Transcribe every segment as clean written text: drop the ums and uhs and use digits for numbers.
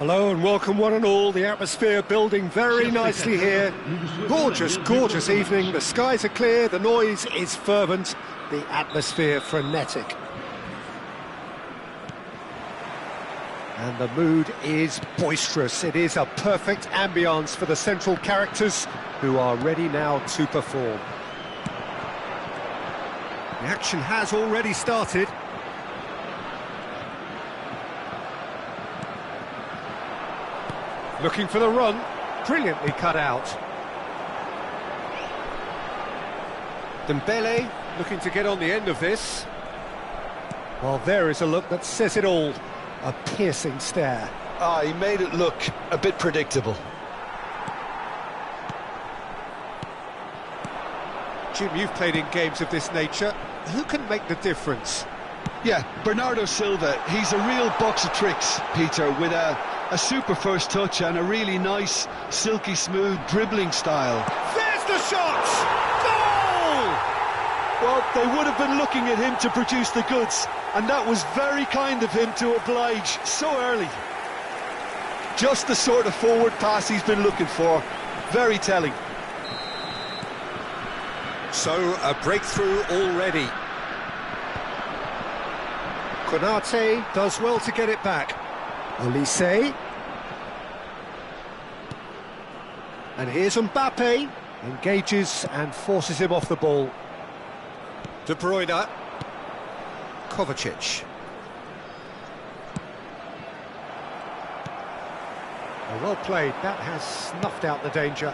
Hello and welcome one and all. The atmosphere building very nicely here. Gorgeous, gorgeous evening. The skies are clear, the noise is fervent, the atmosphere frenetic. And the mood is boisterous. It is a perfect ambience for the central characters who are ready now to perform. The action has already started. Looking for the run, brilliantly cut out. Dembele looking to get on the end of this. Well, there is a look that says it all. A piercing stare. He made it look a bit predictable. Jim, you've played in games of this nature. Who can make the difference? Yeah, Bernardo Silva, he's a real box of tricks, Peter, with a super first touch and a really nice, silky smooth dribbling style. There's the shot! Goal! Well, they would have been looking at him to produce the goods, and that was very kind of him to oblige so early. Just the sort of forward pass he's been looking for. Very telling. So, a breakthrough already. Konate does well to get it back. Olise. And here's Mbappe. Engages and forces him off the ball. De Bruyne. Kovacic. Well played. That has snuffed out the danger.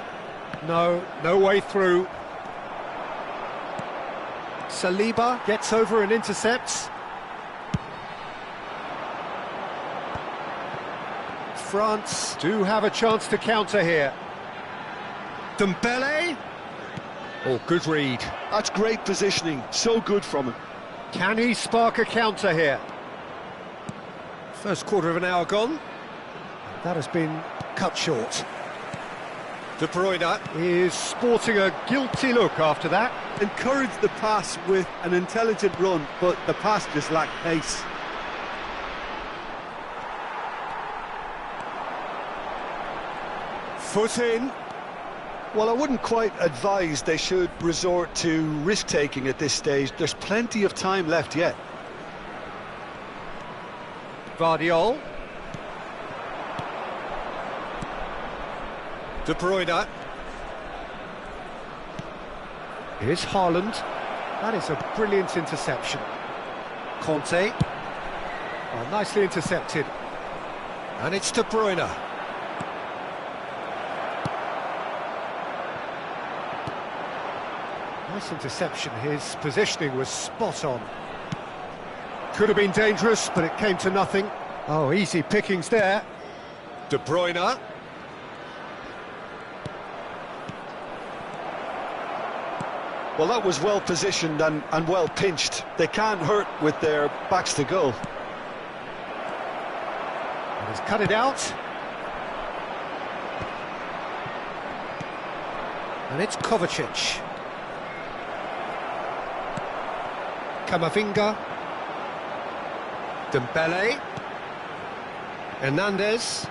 No way through. Saliba gets over and intercepts. France do have a chance to counter here. Dembele. Oh, good read. That's great positioning. So good from him. Can he spark a counter here? First quarter of an hour gone. That has been cut short. De Bruyne is sporting a guilty look after that. Encouraged the pass with an intelligent run, but the pass just lacked pace. Foot in. Well, I wouldn't quite advise they should resort to risk-taking at this stage. There's plenty of time left yet. Vardiol. De Bruyne. Here's Haaland. That is a brilliant interception. Conte. Oh, nicely intercepted. And it's De Bruyne. Nice interception. His positioning was spot on. Could have been dangerous, but it came to nothing. Oh, easy pickings there. De Bruyne. Well, that was well positioned and well pinched. They can't hurt with their backs to goal. And he's cut it out. And it's Kovacic. Camavinga. Dembele. Hernandez.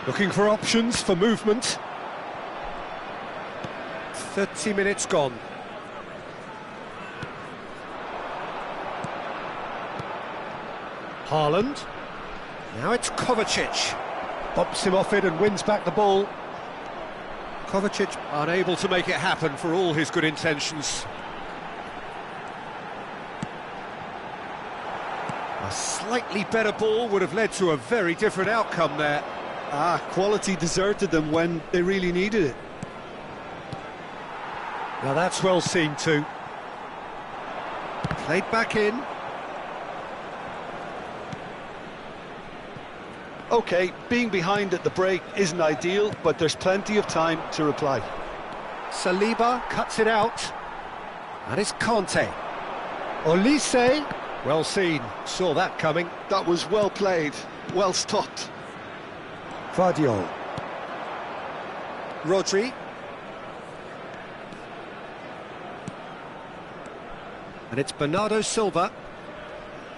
Looking for options for movement. 30 minutes gone. Haaland. Now it's Kovacic. Bumps him off it and wins back the ball. Kovacic unable to make it happen for all his good intentions. A slightly better ball would have led to a very different outcome there. Quality deserted them when they really needed it. Now that's well seen too. Played back in. OK, being behind at the break isn't ideal, but there's plenty of time to reply. Saliba cuts it out. And it's Conte. Olise. Well seen. Saw that coming. That was well played. Well stopped. Vardiol. Rodri. And it's Bernardo Silva.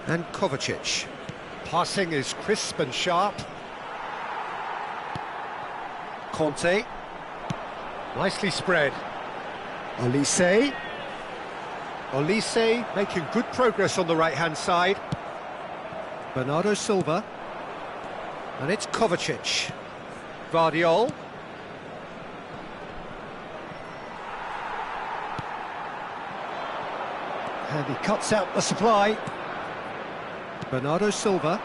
And Kovacic. Passing is crisp and sharp. Conte. Nicely spread. Olise. Olise making good progress on the right-hand side. Bernardo Silva. And it's Kovacic. Vardiol. And he cuts out the supply. Bernardo Silva.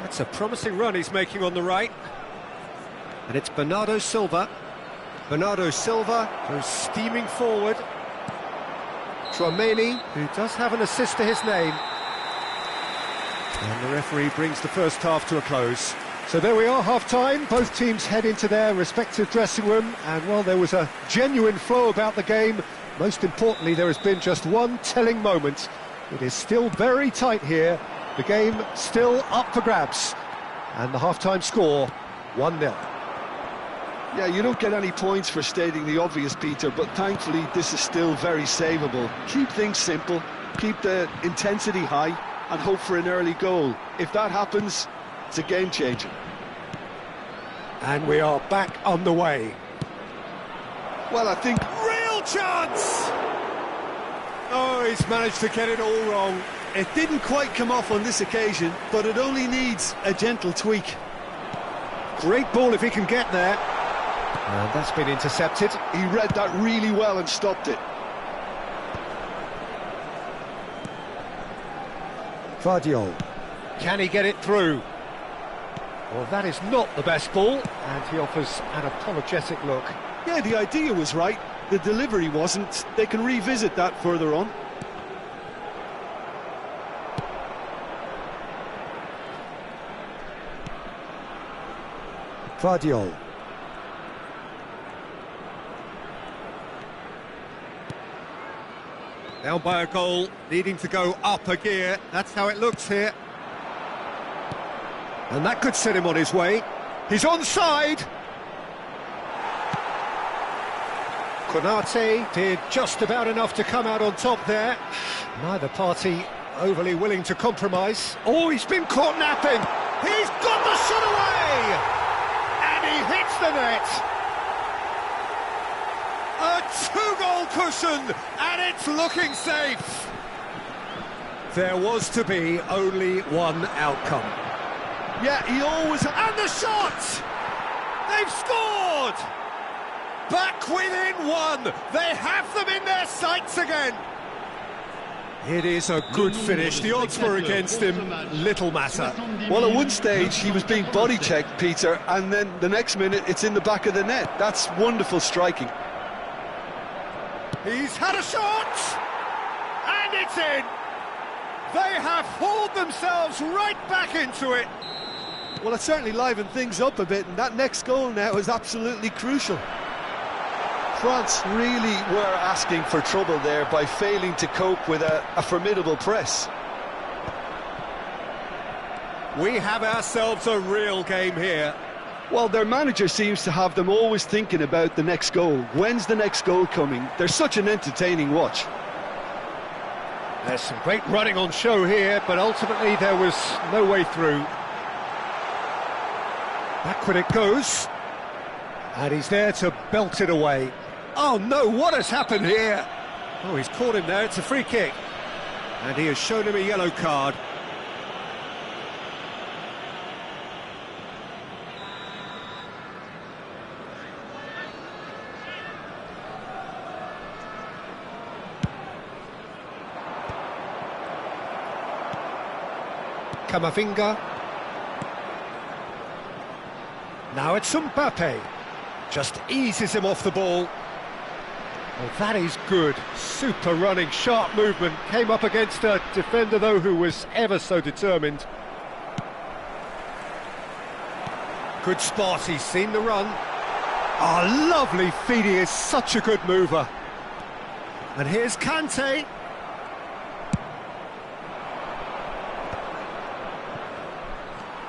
That's a promising run he's making on the right. And it's Bernardo Silva. Bernardo Silva goes steaming forward. Tchouaméni, who does have an assist to his name. And the referee brings the first half to a close. So there we are, half-time. Both teams head into their respective dressing room. And, well, there was a genuine flow about the game. Most importantly, there has been just one telling moment. It is still very tight here. The game still up for grabs. And the half-time score, 1-0. Yeah, you don't get any points for stating the obvious, Peter, but thankfully this is still very savable. Keep things simple, keep the intensity high, and hope for an early goal. If that happens, it's a game changer. And we are back on the way. Well, I think... Real chance! Oh, he's managed to get it all wrong. It didn't quite come off on this occasion, but it only needs a gentle tweak. Great ball if he can get there. And that's been intercepted. He read that really well and stopped it. Vardiol. Can he get it through? Well, that is not the best ball, and he offers an apologetic look. Yeah, the idea was right. The delivery wasn't. They can revisit that further on. Vardiol. Down by a goal, needing to go up a gear. That's how it looks here. And that could set him on his way. He's onside. Konate did just about enough to come out on top there. Neither party overly willing to compromise. Oh, he's been caught napping. He's got the shot away! And he hits the net. A two-goal cushion, and it's looking safe. There was to be only one outcome. Yeah, he always... And the shot! They've scored! Back within one. They have them in their sights again. It is a good finish. The odds were against him. Little matter. Well, at one stage, he was being body-checked, Peter, and then the next minute, it's in the back of the net. That's wonderful striking. He's had a shot! And it's in! They have hauled themselves right back into it. Well, it certainly livened things up a bit, and that next goal now is absolutely crucial. France really were asking for trouble there by failing to cope with a formidable press. We have ourselves a real game here. Well, their manager seems to have them always thinking about the next goal. When's the next goal coming? They're such an entertaining watch. There's some great running on show here, but ultimately there was no way through. Backward it goes. And he's there to belt it away. Oh no, what has happened here? Oh, he's caught him there, it's a free kick. And he has shown him a yellow card. Camavinga. Now it's Mbappe. Just eases him off the ball. Well, that is good. Super running, sharp movement. Came up against a defender, though, who was ever so determined. Good spot, he's seen the run. Oh, lovely feed, he is such a good mover. And here's Kante.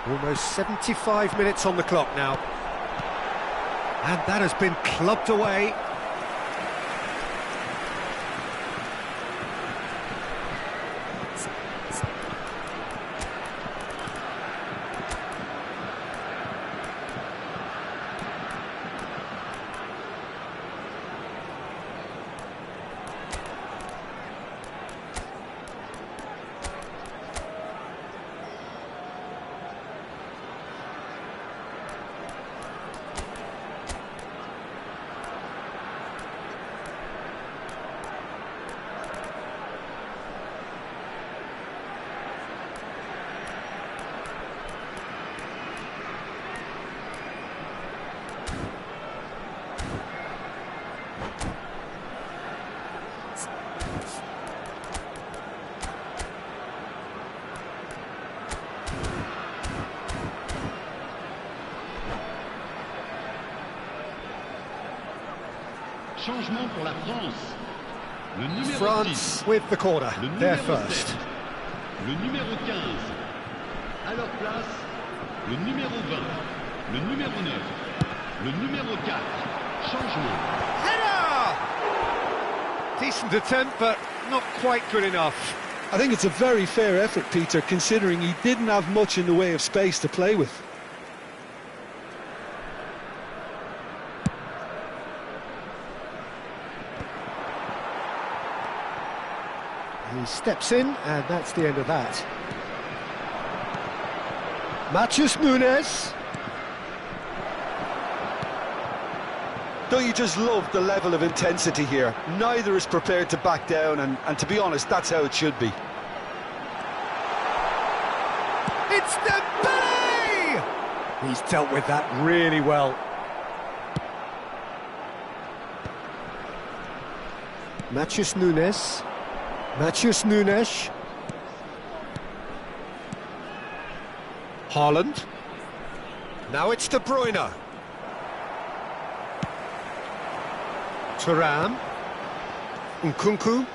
Almost 75 minutes on the clock now. And that has been clubbed away. Changement pour la France. Le numéro France 10. with the corner, Le they're numéro first. 7. Le numéro 15. À leur place, le numéro 20. Le numéro 9. Le numéro 4. Changement. Header! Decent attempt, but not quite good enough. I think it's a very fair effort, Peter, considering he didn't have much in the way of space to play with. He steps in, and that's the end of that. Matheus Nunes. Don't you just love the level of intensity here? Neither is prepared to back down, and to be honest, that's how it should be. It's Dembele! He's dealt with that really well. Matheus Nunes. Matheus Nunes. Haaland. Now it's De Bruyne. Thuram. Nkunku.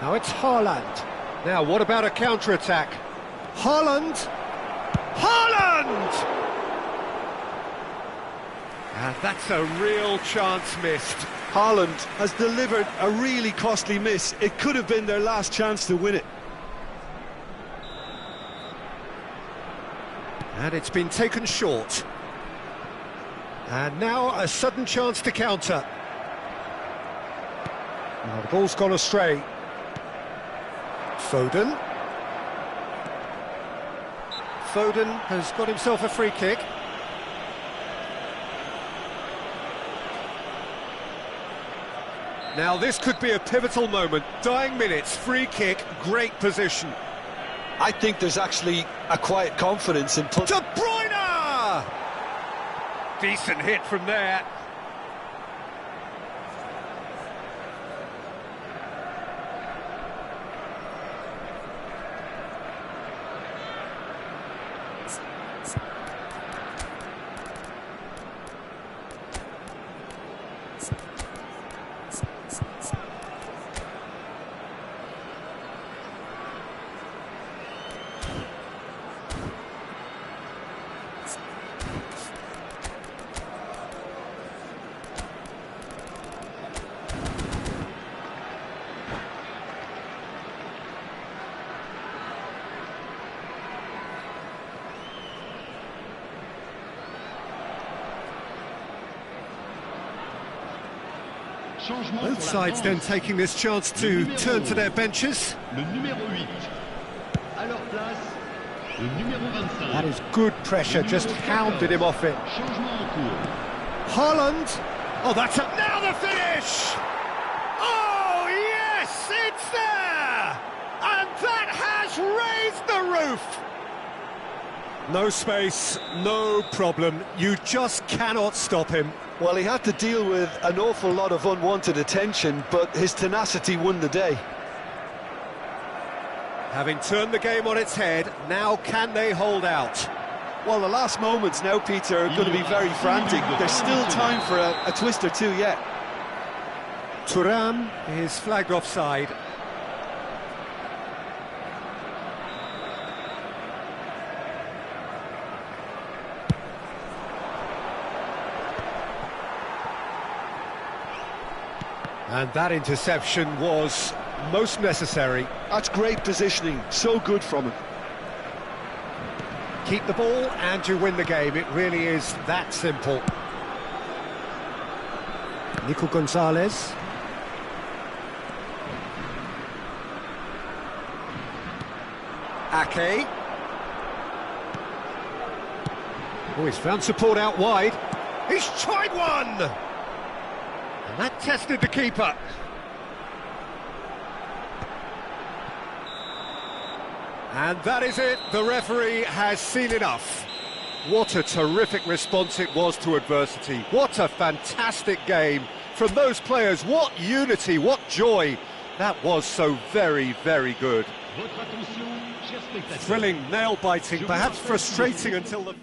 Now it's Haaland. Now what about a counter-attack? Haaland! Haaland! And that's a real chance missed. Haaland has delivered a really costly miss. It could have been their last chance to win it. And it's been taken short. And now a sudden chance to counter. Now the ball's gone astray. Foden. Foden has got himself a free kick. Now this could be a pivotal moment. Dying minutes, free kick, great position. I think there's actually a quiet confidence in... De Bruyne! Decent hit from there. Both sides then taking this chance to turn to their benches. Le numéro 8. À leur place, le numéro 25. That is good pressure, just hounded him off it. Changement en cours. Haaland! Oh, that's up now, the finish! Oh, yes, it's there! And that has raised the roof! No space, no problem. You just cannot stop him. Well, he had to deal with an awful lot of unwanted attention, but his tenacity won the day. Having turned the game on its head, now can they hold out? Well, the last moments now, Peter, are going to be very frantic. There's still time for a twist or two yet. Thuram is flagged offside. And that interception was most necessary. That's great positioning, so good from him. Keep the ball and you win the game. It really is that simple. Nico Gonzalez. Ake. Oh, he's found support out wide. He's tried one! And that tested the keeper. And that is it. The referee has seen enough. What a terrific response it was to adversity. What a fantastic game from those players. What unity, what joy. That was so very, very good. Thrilling, nail-biting, perhaps frustrating until the...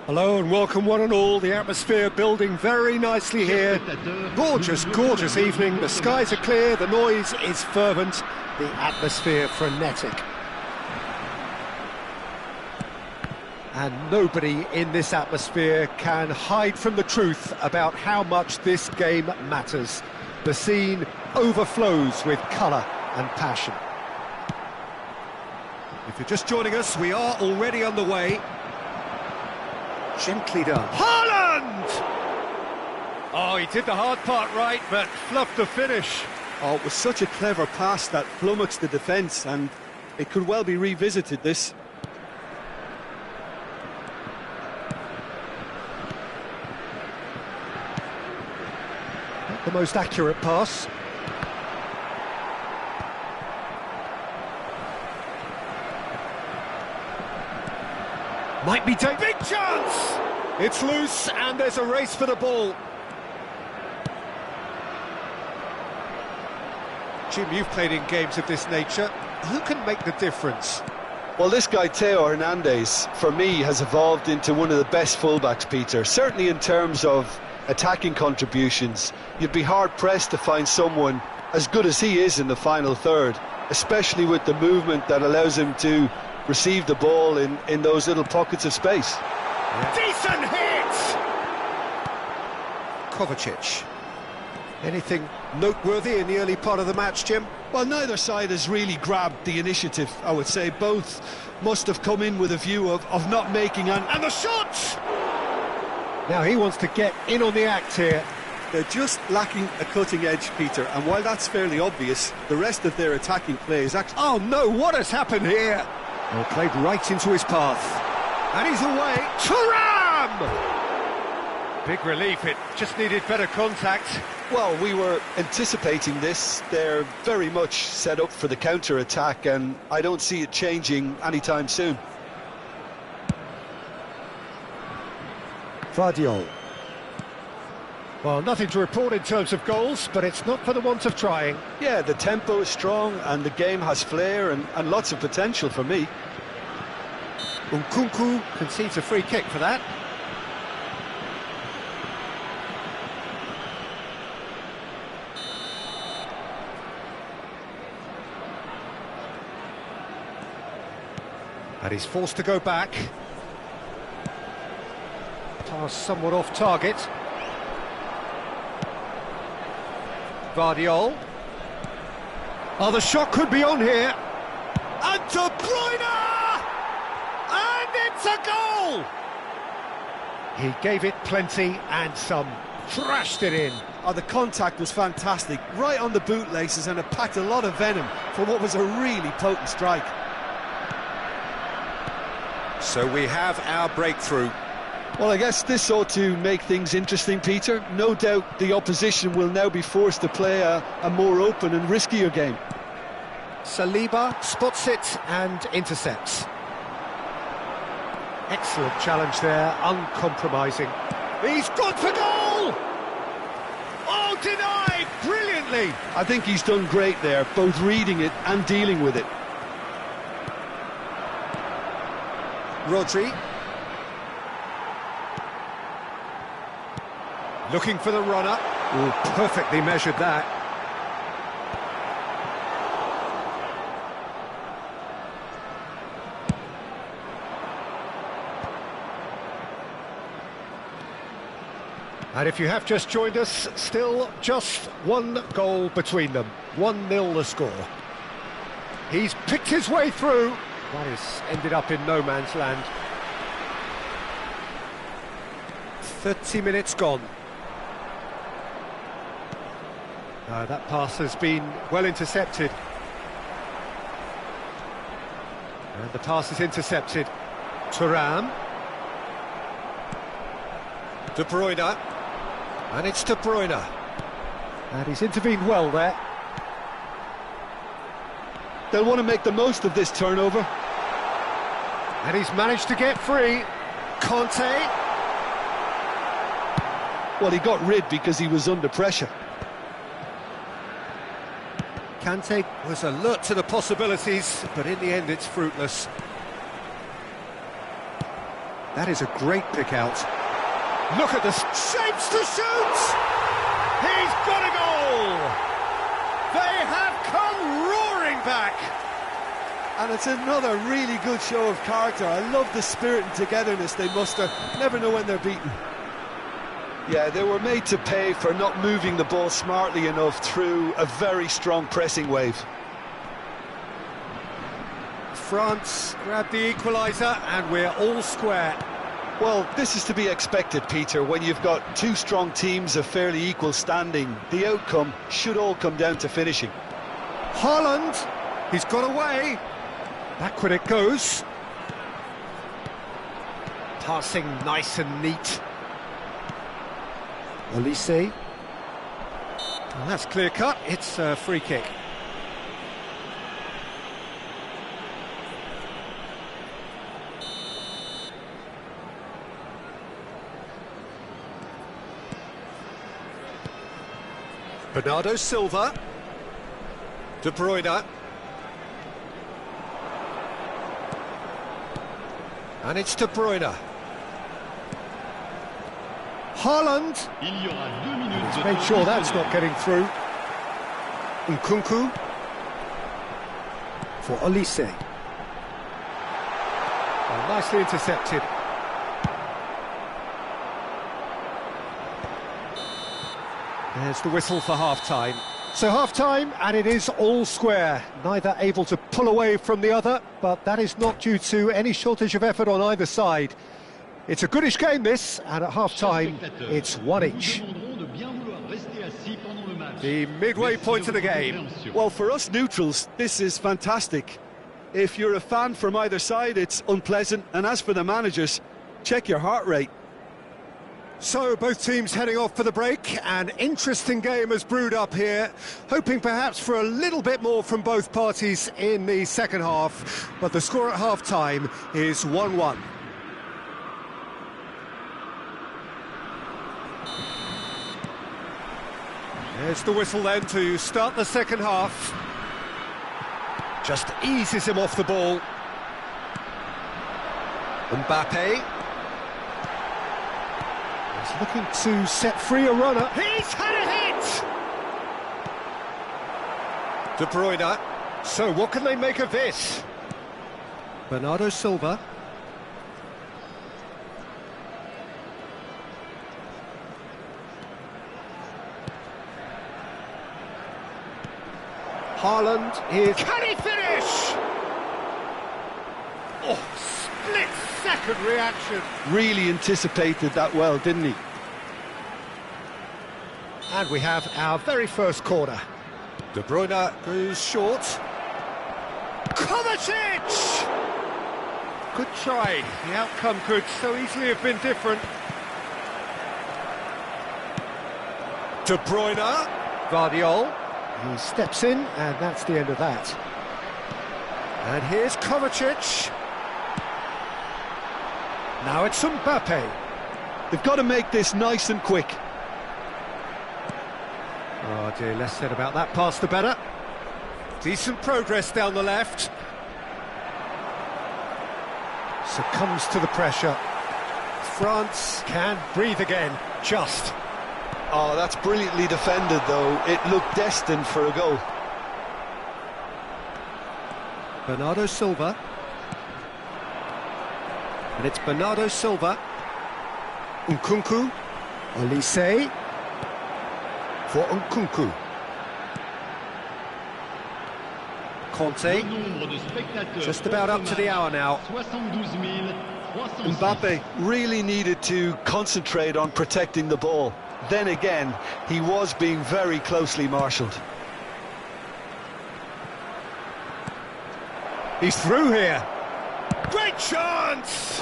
Hello and welcome one and all. The atmosphere building very nicely here. Gorgeous, gorgeous evening. The skies are clear, the noise is fervent, the atmosphere frenetic. And nobody in this atmosphere can hide from the truth about how much this game matters. The scene overflows with colour and passion. If you're just joining us, we are already underway. Gently done. Haaland! Oh, he did the hard part right, but fluffed the finish. Oh, it was such a clever pass that flummoxed the defence, and it could well be revisited, this. Not the most accurate pass. Might be taking big chance! It's loose and there's a race for the ball. Jim, you've played in games of this nature. Who can make the difference? Well, this guy, Theo Hernandez, for me, has evolved into one of the best fullbacks, Peter. Certainly in terms of attacking contributions. You'd be hard-pressed to find someone as good as he is in the final third, especially with the movement that allows him to receive the ball in those little pockets of space. Yeah. Decent hit! Kovacic. Anything noteworthy in the early part of the match, Jim? Well, neither side has really grabbed the initiative, I would say. Both must have come in with a view of not making an... And the shot! Now he wants to get in on the act here. They're just lacking a cutting edge, Peter, and while that's fairly obvious, the rest of their attacking play is actually... Oh no, what has happened here? Well, played right into his path. And he's away. Thuram! Big relief, it just needed better contact. Well, we were anticipating this. They're very much set up for the counter-attack, and I don't see it changing anytime soon. Vardiol. Well, nothing to report in terms of goals, but it's not for the want of trying. Yeah, the tempo is strong, and the game has flair and lots of potential for me. Nkunku concedes a free kick for that. And he's forced to go back. Pass somewhat off target. Vardiol. Oh, the shot could be on here. And De Bruyne! And it's a goal! He gave it plenty and some. Thrashed it in. Oh, the contact was fantastic. Right on the bootlaces, and it packed a lot of venom for what was a really potent strike. So we have our breakthrough. Well, I guess this ought to make things interesting, Peter. No doubt the opposition will now be forced to play a more open and riskier game. Saliba spots it and intercepts. Excellent challenge there, uncompromising. He's gone for goal! Oh, denied brilliantly! I think he's done great there, both reading it and dealing with it. Rodri. Looking for the runner. Oh, perfectly measured that. And if you have just joined us, still just one goal between them. 1-0 the score. He's picked his way through. That has ended up in no man's land. 30 minutes gone. That pass has been well intercepted. And the pass is intercepted. Thuram. De Bruyne. And it's De Bruyne. And he's intervened well there. They'll want to make the most of this turnover. And he's managed to get free. Conte. Well, he got rid because he was under pressure. Kante was alert to the possibilities, but in the end it's fruitless. That is a great pick out. Look at the shapes to shoot! He's got a goal! They have come roaring back! And it's another really good show of character. I love the spirit and togetherness they muster. Never know when they're beaten. Yeah, they were made to pay for not moving the ball smartly enough through a very strong pressing wave. France grab the equaliser and we're all square. Well, this is to be expected, Peter. When you've got two strong teams of fairly equal standing, the outcome should all come down to finishing. Haaland, he's got away. Backward it goes. Passing nice and neat. Olise. Well, that's clear cut. It's a free kick. Bernardo Silva. De Bruyne. And it's De Bruyne. Haaland. Il y aura 2 minutes de Make temps sure that's additionnel. not getting through. Nkunku. For Olise. Well, nicely intercepted. There's the whistle for half-time. So half-time, and it is all square. Neither able to pull away from the other, but that is not due to any shortage of effort on either side. It's a goodish game, this, and at half-time, it's one each. Nous vous demanderons de bien vouloir rester assis pendant le match. The midway Merci point de of the votre game. compréhension. Well, for us neutrals, this is fantastic. If you're a fan from either side, it's unpleasant. And as for the managers, check your heart rate. So both teams heading off for the break. An interesting game has brewed up here, hoping perhaps for a little bit more from both parties in the second half, but the score at half-time is 1-1. There's the whistle then to start the second half. Just eases him off the ball. Mbappe. He's looking to set free a runner. He's had a hit! De Bruyne. So what can they make of this? Bernardo Silva. Haaland is... Can he finish? Oh, split-second reaction. Really anticipated that well, didn't he? And we have our very first corner. De Bruyne goes short. Kovacic! Good try. The outcome could so easily have been different. De Bruyne. Guardiola. He steps in, and that's the end of that. And here's Kovacic. Now it's Mbappe. They've got to make this nice and quick. Oh dear, less said about that pass the better. Decent progress down the left. Succumbs to the pressure. France can breathe again, just. Oh, that's brilliantly defended, though. It looked destined for a goal. Bernardo Silva. And it's Bernardo Silva. Nkunku. Olise. For Nkunku. Conte. Le nombre de spectateurs Just about up to the hour now. 72,306. Mbappe really needed to concentrate on protecting the ball. Then again, he was being very closely marshalled. He's through here. Great chance!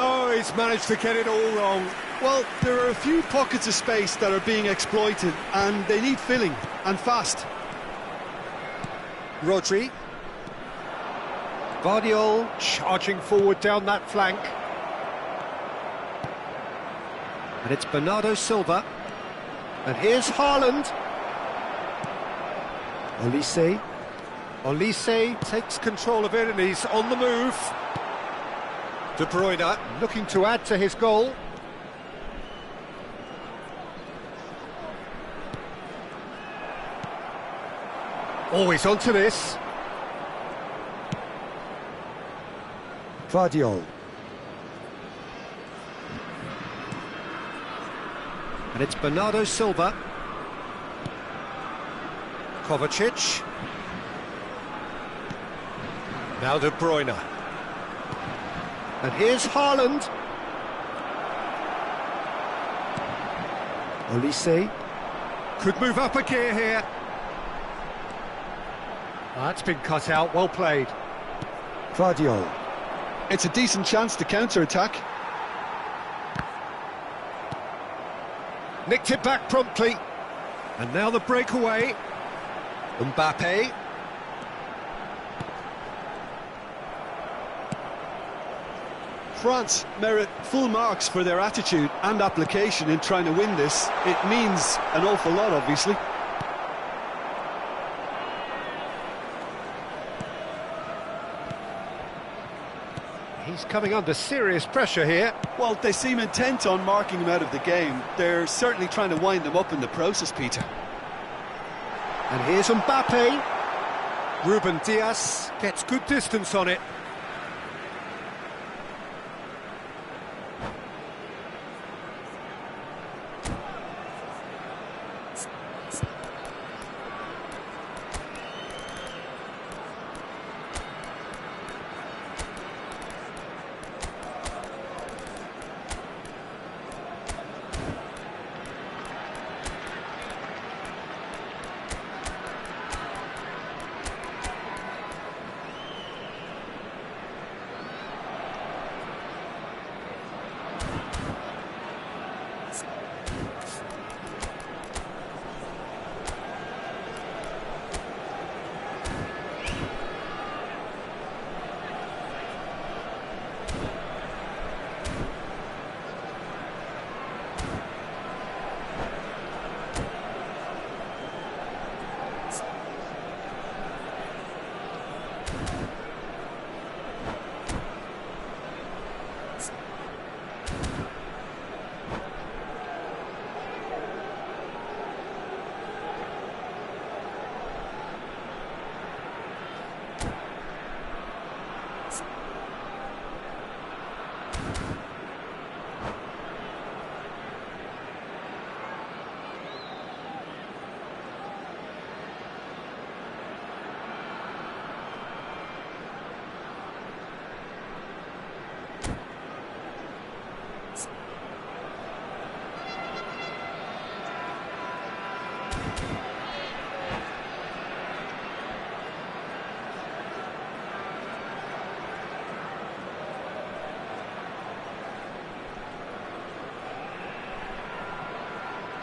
Oh, he's managed to get it all wrong. Well, there are a few pockets of space that are being exploited, and they need filling, and fast. Rodri. Guardiola charging forward down that flank. And it's Bernardo Silva. And here's Haaland. Olise. Olise takes control of it and he's on the move. De Bruyne looking to add to his goal. Always onto this. Vardiol. And it's Bernardo Silva. Kovacic. Now De Bruyne. And here's Haaland. Olise. Could move up a gear here. That's been cut out, well played. Vardiol. It's a decent chance to counter-attack. Nicked it back promptly. And now the breakaway. Mbappe. France merit full marks for their attitude and application in trying to win this. It means an awful lot, obviously. He's coming under serious pressure here. Well, they seem intent on marking him out of the game. They're certainly trying to wind him up in the process, Peter. And here's Mbappe. Ruben Dias gets good distance on it.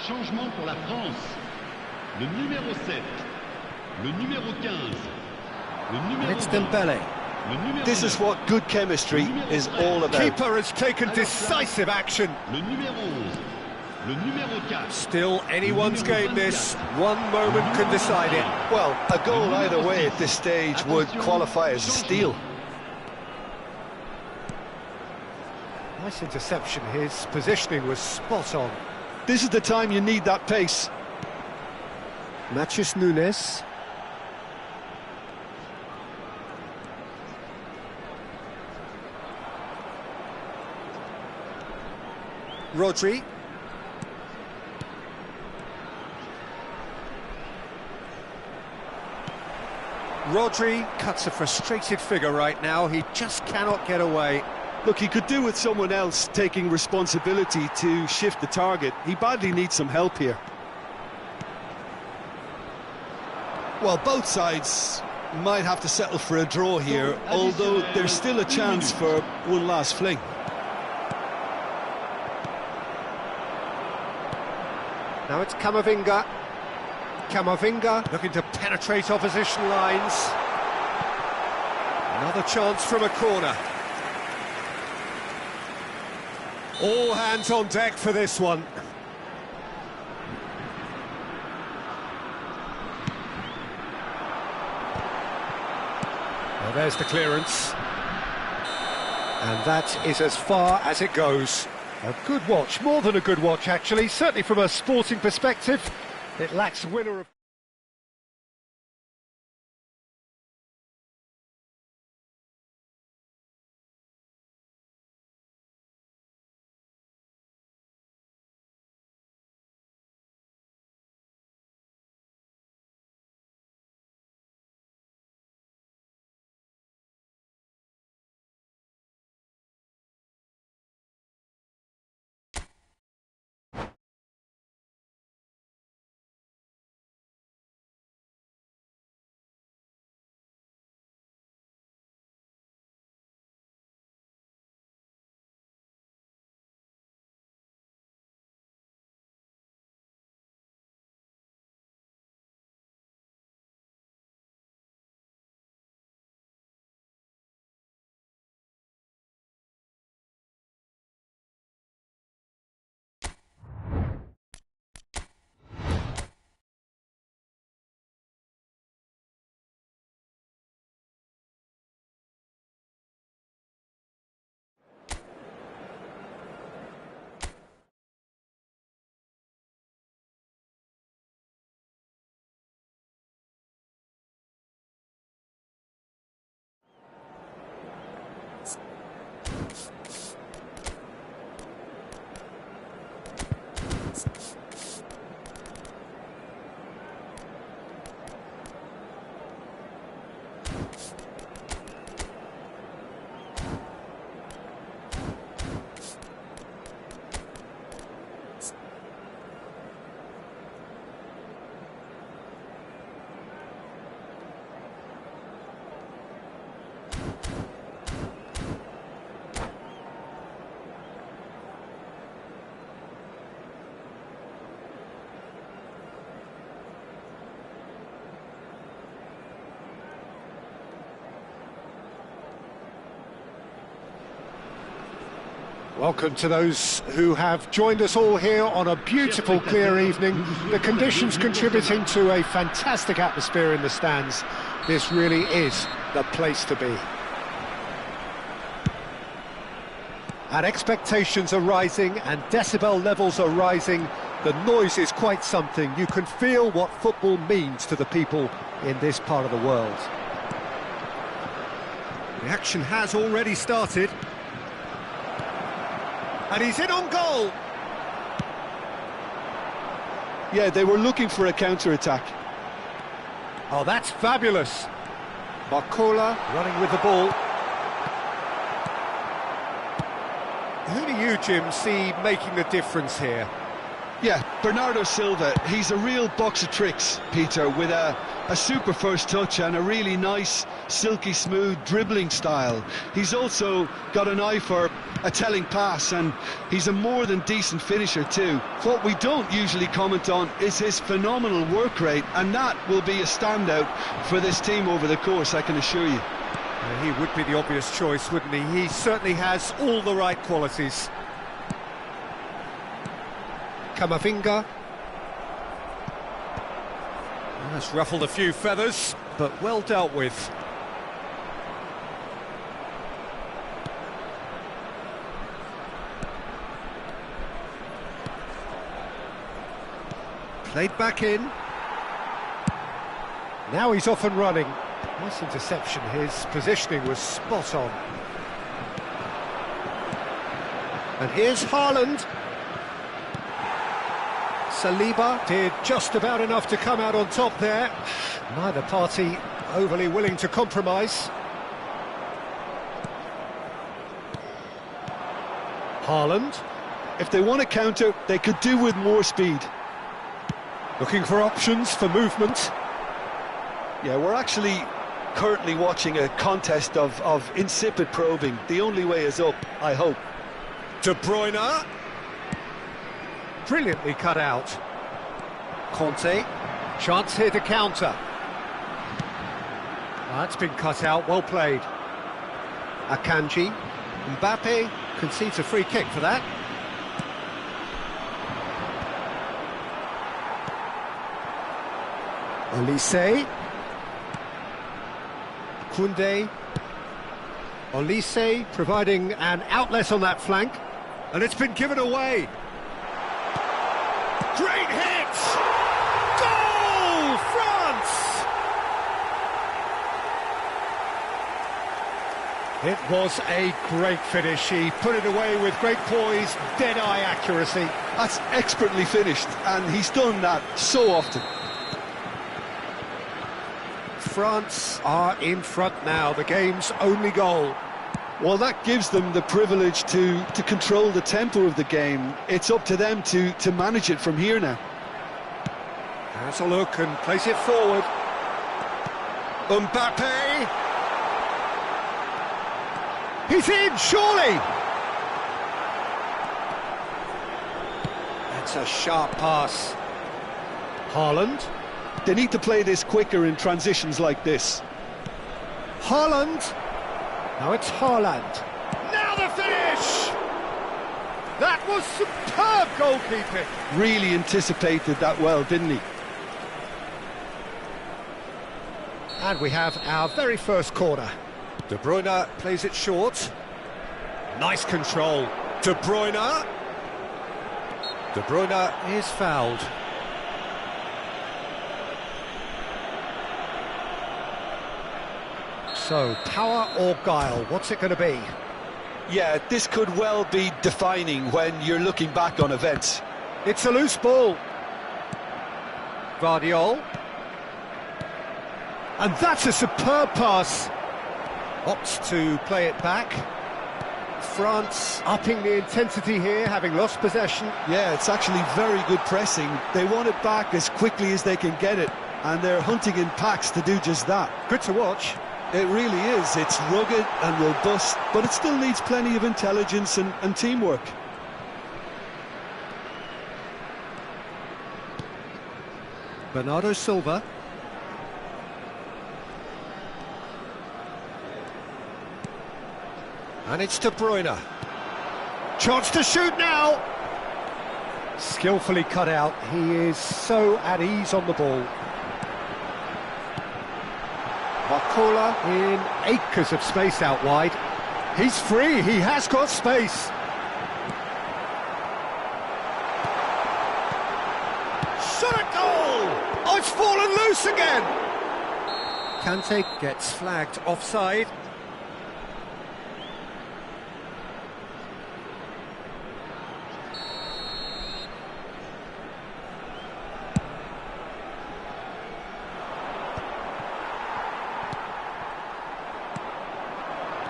Changement pour la France. Le numéro 7, le numéro 15, le numéro It's 20, Dembele. le numéro This is 9, what good chemistry is all about. Keeper has taken decisive action. le numéro 11, le numéro 4. Still anyone's game this. One moment can decide it. Well, a goal either way at this stage would qualify as a steal. Nice interception. His positioning was spot on. This is the time you need that pace. Matheus Nunes. Rodri. Rodri cuts a frustrated figure right now. He just cannot get away. Look, he could do with someone else taking responsibility to shift the target. He badly needs some help here. Well, both sides might have to settle for a draw here, although there's still a chance for one last fling. Now it's Camavinga. Camavinga looking to penetrate opposition lines. Another chance from a corner. All hands on deck for this one. Well, there's the clearance. And that is as far as it goes. A good watch, more than a good watch actually, certainly from a sporting perspective. It lacks winner of... Welcome to those who have joined us all here on a beautiful, clear evening. The conditions contributing to a fantastic atmosphere in the stands. This really is the place to be. And expectations are rising and decibel levels are rising. The noise is quite something. You can feel what football means to the people in this part of the world. The action has already started. And he's in on goal. Yeah, they were looking for a counter-attack. Oh, that's fabulous. Barcola running with the ball. Who do you, Jim, see making the difference here? Yeah, Bernardo Silva, he's a real box of tricks, Peter, with a super first touch and a really nice, silky smooth dribbling style. He's also got an eye for a telling pass, and he's a more than decent finisher too. What we don't usually comment on is his phenomenal work rate, and that will be a standout for this team over the course, I can assure you. He would be the obvious choice, wouldn't he? He certainly has all the right qualities. Camavinga. That's ruffled a few feathers, but well dealt with. Played back in. Now he's off and running. Nice interception, his positioning was spot on. And here's Haaland. Saliba did just about enough to come out on top there. Neither party overly willing to compromise. Haaland. If they want to counter, they could do with more speed. Looking for options for movement. Yeah, we're actually currently watching a contest of insipid probing. The only way is up, I hope. De Bruyne. Brilliantly cut out. Conte. Chance here to counter. That's been cut out, well played. Akanji. Mbappe concedes a free kick for that. Olise. Koundé. Olise providing an outlet on that flank, and it's been given away. Great hit! Goal! France! It was a great finish. He put it away with great poise, dead-eye accuracy. That's expertly finished, and he's done that so often. France are in front now, the game's only goal. Well, that gives them the privilege to control the tempo of the game. It's up to them to manage it from here now. Has a look and plays it forward. Mbappe! He's in, surely! That's a sharp pass. Haaland. They need to play this quicker in transitions like this. Haaland. Now it's Haaland. Now the finish! That was superb goalkeeping. Really anticipated that well, didn't he? And we have our very first corner. De Bruyne plays it short. Nice control. De Bruyne. De Bruyne is fouled. So, power or guile, what's it going to be? Yeah, this could well be defining when you're looking back on events. It's a loose ball. Vardiol. And that's a superb pass. Opts to play it back. France upping the intensity here, having lost possession. Yeah, it's actually very good pressing. They want it back as quickly as they can get it, and they're hunting in packs to do just that. Good to watch. It really is. It's rugged and robust, but it still needs plenty of intelligence and teamwork. Bernardo Silva. And it's De Bruyne. Chance to shoot now! Skillfully cut out. He is so at ease on the ball. Barcola in acres of space out wide. He's free, he has got space. Shot at goal! Oh, it's fallen loose again! Kante gets flagged offside.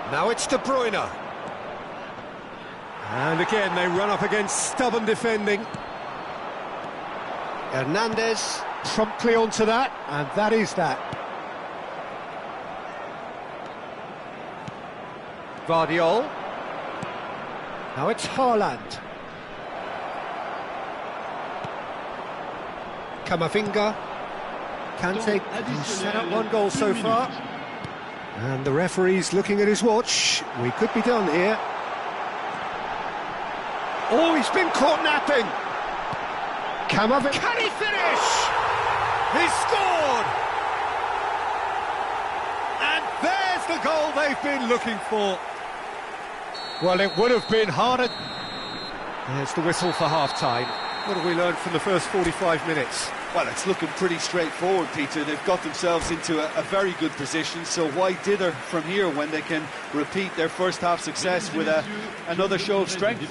Now it's De Bruyne. And again, they run up against stubborn defending. Hernandez promptly onto that, and that is that. Vardiol. Now it's Haaland. Camavinga. Kante, he's set up one goal so far. And the referee's looking at his watch. We could be done here. Oh, he's been caught napping. Camavinga. Can he finish? He's scored! And there's the goal they've been looking for. Well, it would have been harder. There's the whistle for half-time. What have we learned from the first 45 minutes? Well, it's looking pretty straightforward, Peter. They've got themselves into a very good position, so why dither from here when they can repeat their first half success with another show of strength?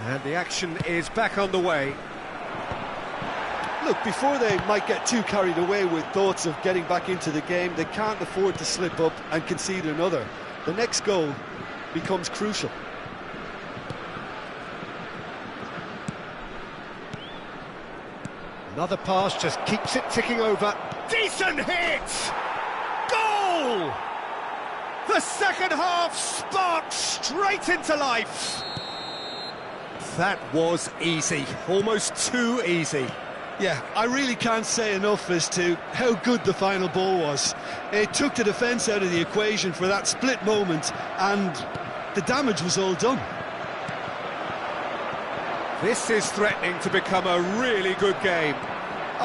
And the action is back on the way. Look, before they might get too carried away with thoughts of getting back into the game, they can't afford to slip up and concede another. The next goal becomes crucial. Another pass just keeps it ticking over. Decent hit! Goal! The second half sparked straight into life. That was easy, almost too easy. Yeah, I really can't say enough as to how good the final ball was. It took the defence out of the equation for that split moment, and the damage was all done. This is threatening to become a really good game.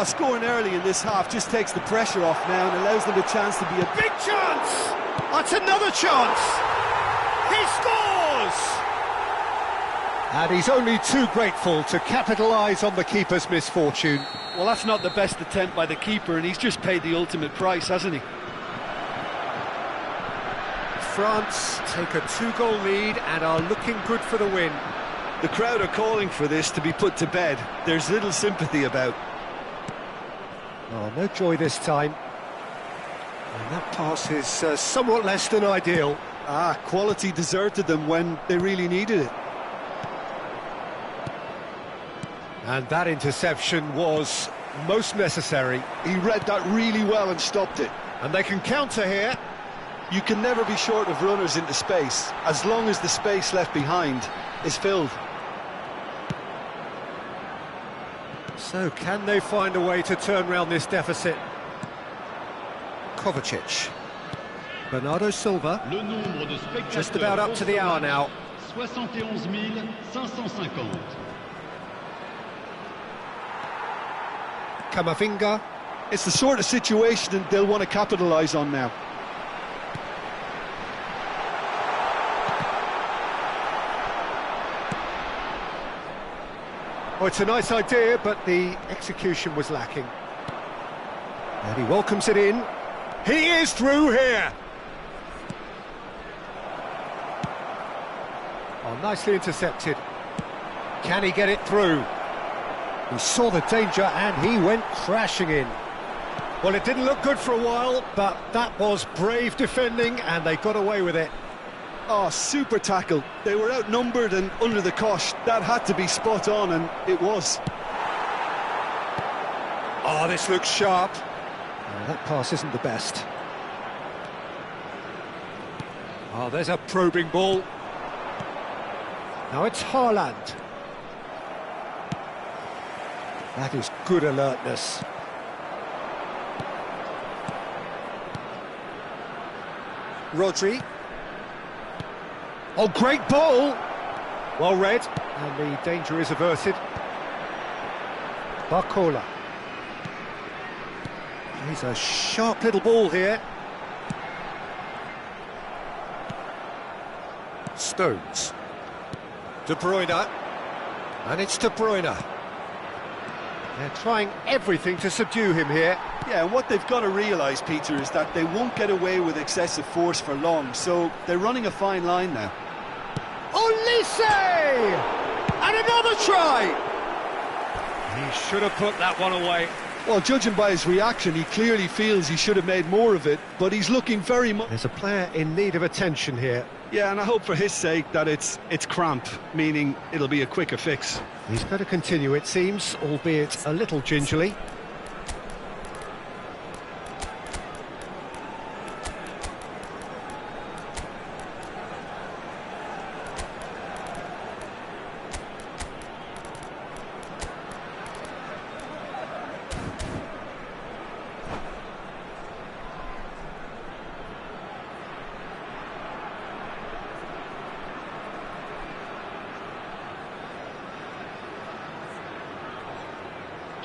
Scoring early in this half just takes the pressure off now and allows them a chance to be a Big chance! That's another chance! He scores! And he's only too grateful to capitalise on the keeper's misfortune. Well, that's not the best attempt by the keeper, and he's just paid the ultimate price, hasn't he? France take a 2-goal lead and are looking good for the win. The crowd are calling for this to be put to bed. There's little sympathy about. Oh, no joy this time. And that pass is somewhat less than ideal. Quality deserted them when they really needed it. And that interception was most necessary. He read that really well and stopped it. And they can counter here. You can never be short of runners into space, as long as the space left behind is filled. So can they find a way to turn round this deficit? Kovacic. Bernardo Silva. Le nombre de spectateurs Just about up to the hour now. 71 550. Camavinga. It's the sort of situation they'll want to capitalise on now. Oh, it's a nice idea, but the execution was lacking. And he welcomes it in. He is through here! Oh, nicely intercepted. Can he get it through? He saw the danger and he went crashing in. Well, it didn't look good for a while, but that was brave defending and they got away with it. Oh, super tackle. They were outnumbered and under the cosh. That had to be spot on, and it was. Oh, this looks sharp. Oh, that pass isn't the best. Oh, there's a probing ball. Now it's Haaland. That is good alertness. Rodri. Oh, great ball! Well read, and the danger is averted. Barcola. He's a sharp little ball here. Stones. De Bruyne. And it's De Bruyne. They're trying everything to subdue him here. Yeah, and what they've got to realise, Peter, is that they won't get away with excessive force for long, so they're running a fine line now. Olise! And another try! He should have put that one away. Well, judging by his reaction, he clearly feels he should have made more of it, but he's looking very much... There's a player in need of attention here. Yeah, and I hope for his sake that it's cramp, meaning it'll be a quicker fix. He's got to continue, it seems, albeit a little gingerly.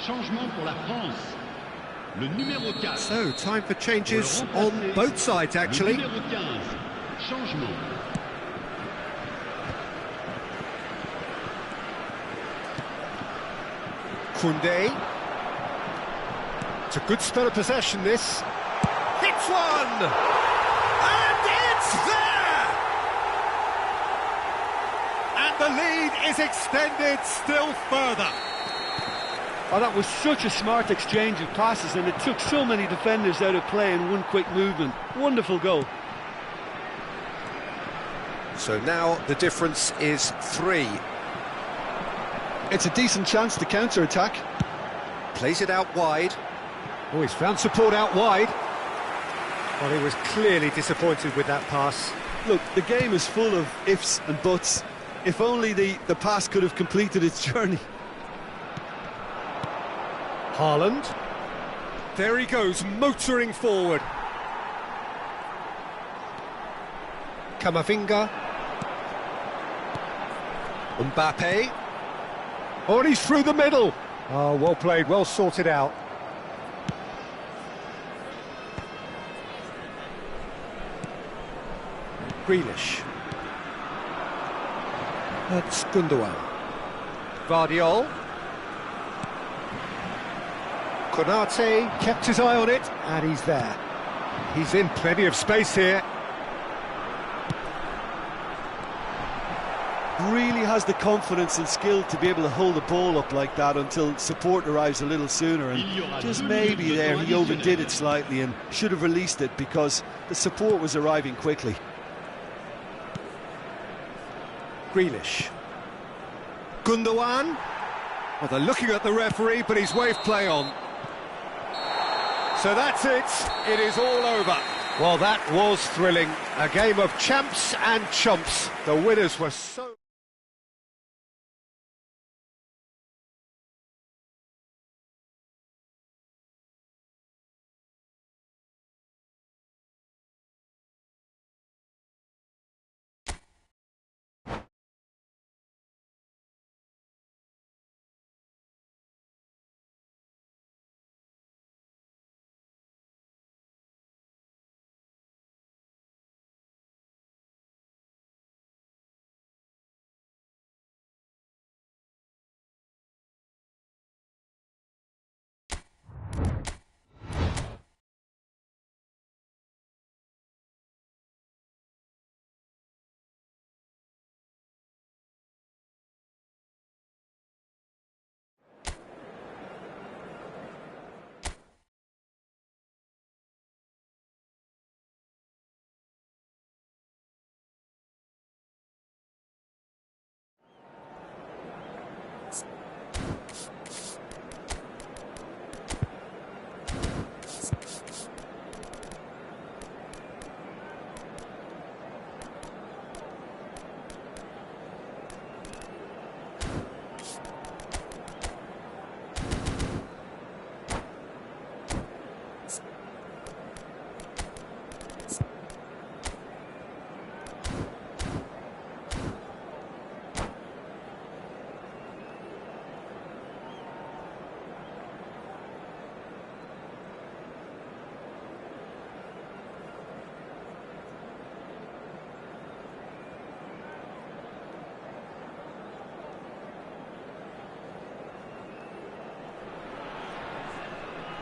Changement pour la France. Le numéro 4. So, time for changes on both sides, actually. Le numéro 15. Changement. Koundé. It's a good spell of possession, this. Hits one! And it's there! And the lead is extended still further. Oh, that was such a smart exchange of passes, and it took so many defenders out of play in one quick movement. Wonderful goal. So now the difference is 3. It's a decent chance to counter-attack. Plays it out wide. Oh, he's found support out wide. Well, he was clearly disappointed with that pass. Look, the game is full of ifs and buts. If only the pass could have completed its journey. Haaland. There he goes, motoring forward. Camavinga. Mbappe. Oh, and he's through the middle. Oh, well played, well sorted out. Grealish. That's Gundogan. Vardiol. Konate kept his eye on it, and he's there. He's in plenty of space here. Really has the confidence and skill to be able to hold the ball up like that until support arrives a little sooner, and just maybe there he overdid it slightly and should have released it because the support was arriving quickly. Grealish. Gundogan. Well, they're looking at the referee, but he's waved play on. So that's it. It is all over. Well, that was thrilling. A game of champs and chumps. The winners were so...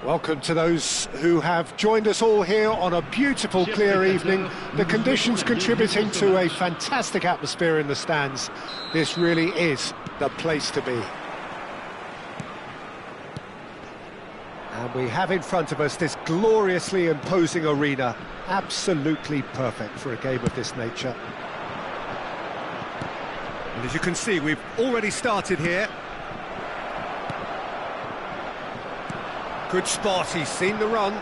Welcome to those who have joined us all here on a beautiful, clear evening. The conditions contributing to a fantastic atmosphere in the stands. This really is the place to be. And we have in front of us this gloriously imposing arena. Absolutely perfect for a game of this nature. And as you can see, we've already started here. Good spot, he's seen the run.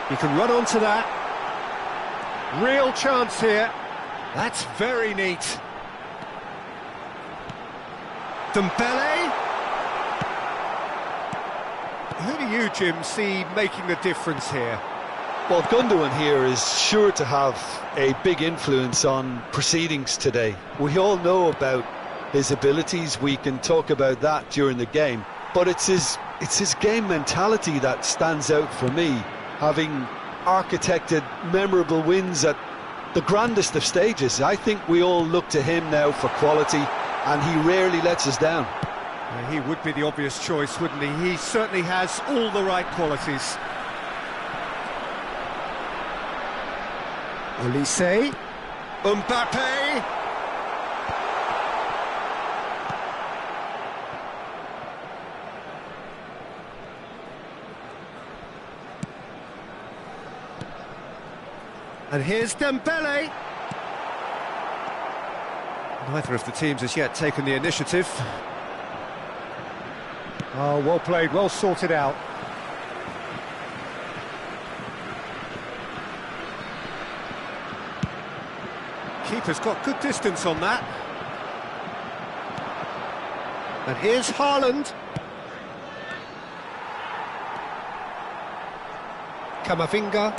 He can run onto that. Real chance here. That's very neat. Dembele. Who do you, Jim, see making the difference here? Well, Gundogan here is sure to have a big influence on proceedings today. We all know about his abilities, we can talk about that during the game, but it's his game mentality that stands out for me, having architected memorable wins at the grandest of stages. I think we all look to him now for quality, and he rarely lets us down. Yeah, he would be the obvious choice, wouldn't he? He certainly has all the right qualities. Olise. Mbappe. And here's Dembele. Neither of the teams has yet taken the initiative. Oh, well played, well sorted out. Keeper's got good distance on that. And here's Haaland. Camavinga,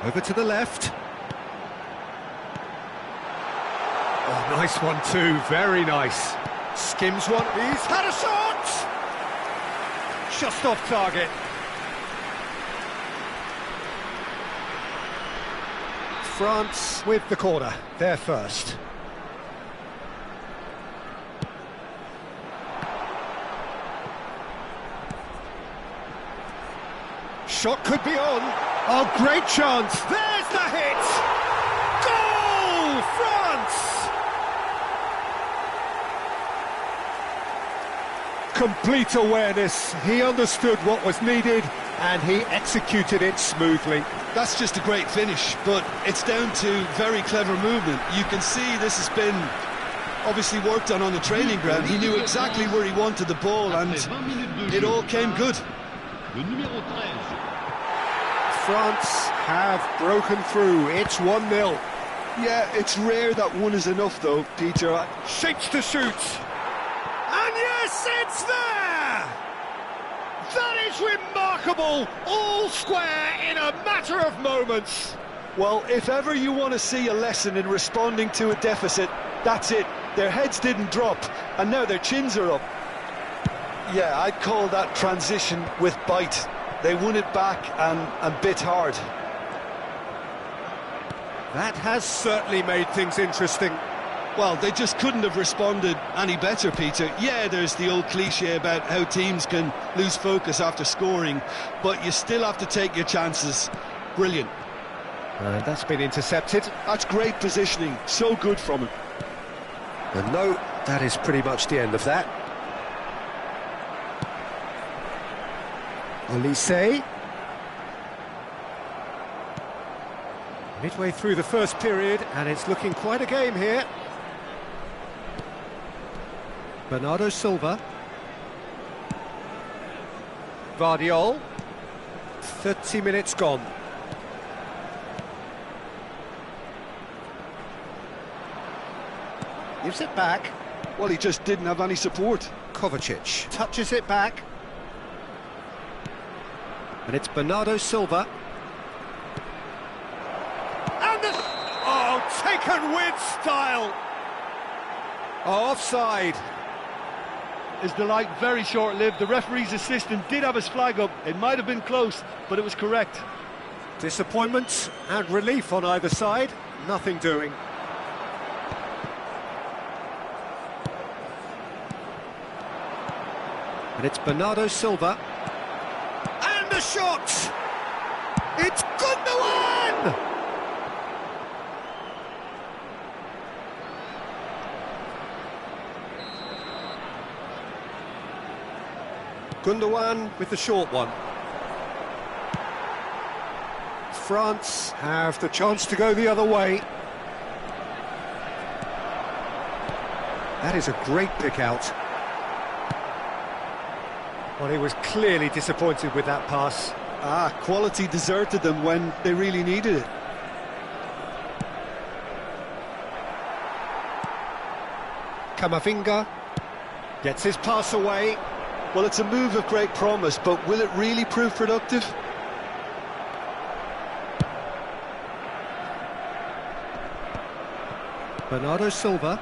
over to the left. Oh, nice one too, very nice. Skims one, he's had a shot! Just off target. France with the corner, they're first. Shot could be on. Oh, great chance. There's the hit. Goal, France! Complete awareness. He understood what was needed and he executed it smoothly. That's just a great finish, but it's down to very clever movement. You can see this has been obviously worked on the training ground. He knew exactly where he wanted the ball and it all came good. France have broken through. It's 1-0. Yeah, it's rare that one is enough though, Peter. Shapes to shoot. And yes, it's there! That is remarkable! All square in a matter of moments. Well, if ever you want to see a lesson in responding to a deficit, that's it. Their heads didn't drop, and now their chins are up. Yeah, I'd call that transition with bite. They won it back and bit hard. That has certainly made things interesting. Well, they just couldn't have responded any better, Peter. Yeah, there's the old cliche about how teams can lose focus after scoring, but you still have to take your chances. Brilliant. That's been intercepted. That's great positioning. So good from him. And no, that is pretty much the end of that. Olise. Midway through the first period, and it's looking quite a game here. Bernardo Silva. Vardiol. 30 minutes gone. Gives it back. Well, he just didn't have any support. Kovacic touches it back. And it's Bernardo Silva. And the... Oh, taken with style! Oh, offside. His delight very short-lived. The referee's assistant did have his flag up. It might have been close, but it was correct. Disappointment and relief on either side. Nothing doing. And it's Bernardo Silva. And the shot! It's Gundogan! Gundogan with the short one. France have the chance to go the other way. That is a great pick out. Well, he was clearly disappointed with that pass. Quality deserted them when they really needed it. Camavinga gets his pass away. Well, it's a move of great promise, but will it really prove productive? Bernardo Silva.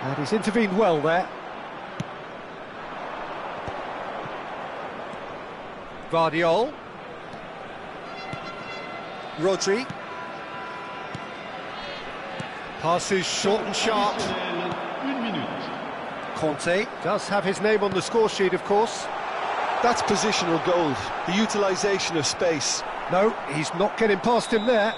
And he's intervened well there. Vardiol. Rodri. Passes short and sharp. Conte does have his name on the score sheet, of course. That's positional goal, the utilisation of space. No, he's not getting past him there.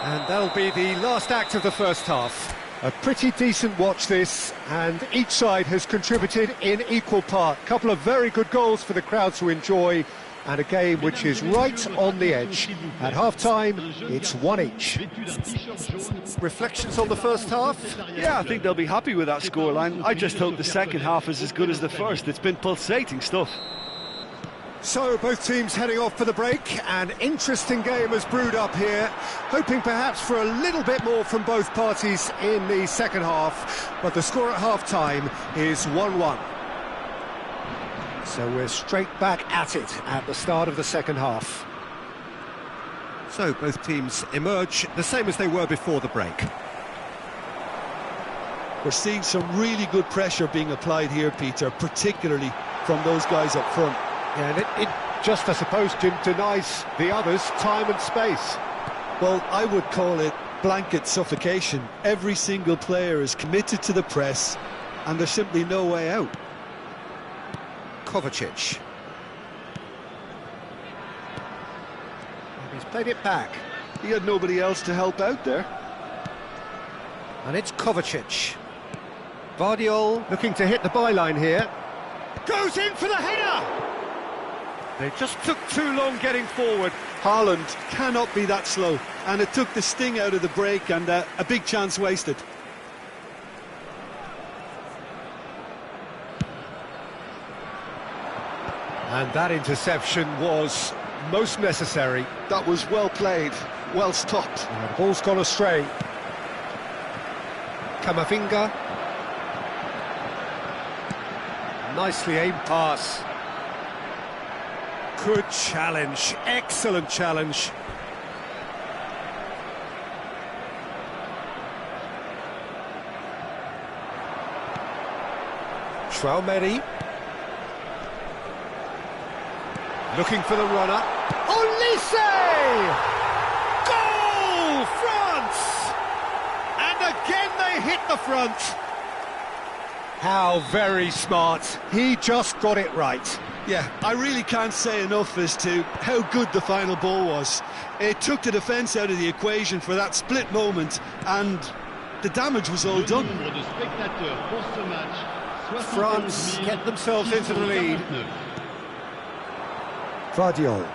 And that'll be the last act of the first half. A pretty decent watch this, and each side has contributed in equal part. A couple of very good goals for the crowd to enjoy, and a game which is right on the edge. At half-time, it's one each. Reflections on the first half? Yeah, I think they'll be happy with that scoreline. I just hope the second half is as good as the first. It's been pulsating stuff. So both teams heading off for the break. An interesting game has brewed up here, hoping perhaps for a little bit more from both parties in the second half, but the score at half-time is 1-1. So we're straight back at it at the start of the second half. So both teams emerge the same as they were before the break. We're seeing some really good pressure being applied here, Peter, particularly from those guys up front. Yeah, and it just, I suppose, Jim, denies the others time and space. Well, I would call it blanket suffocation. Every single player is committed to the press, and there's simply no way out. Kovacic. He's played it back. He had nobody else to help out there. And it's Kovacic. Vardiol looking to hit the byline here. Goes in for the header! They just took too long getting forward. Haaland cannot be that slow, and it took the sting out of the break, and a big chance wasted. And that interception was most necessary. That was well played, well stopped. And the ball's gone astray. Camavinga. Nicely aimed pass. Good challenge, excellent challenge. Traumeri. Looking for the runner. Olise! Goal! France! And again they hit the front. How very smart. He just got it right. Yeah, I really can't say enough as to how good the final ball was. It took the defence out of the equation for that split moment, and the damage was all done. France get themselves into the lead. Vardiol.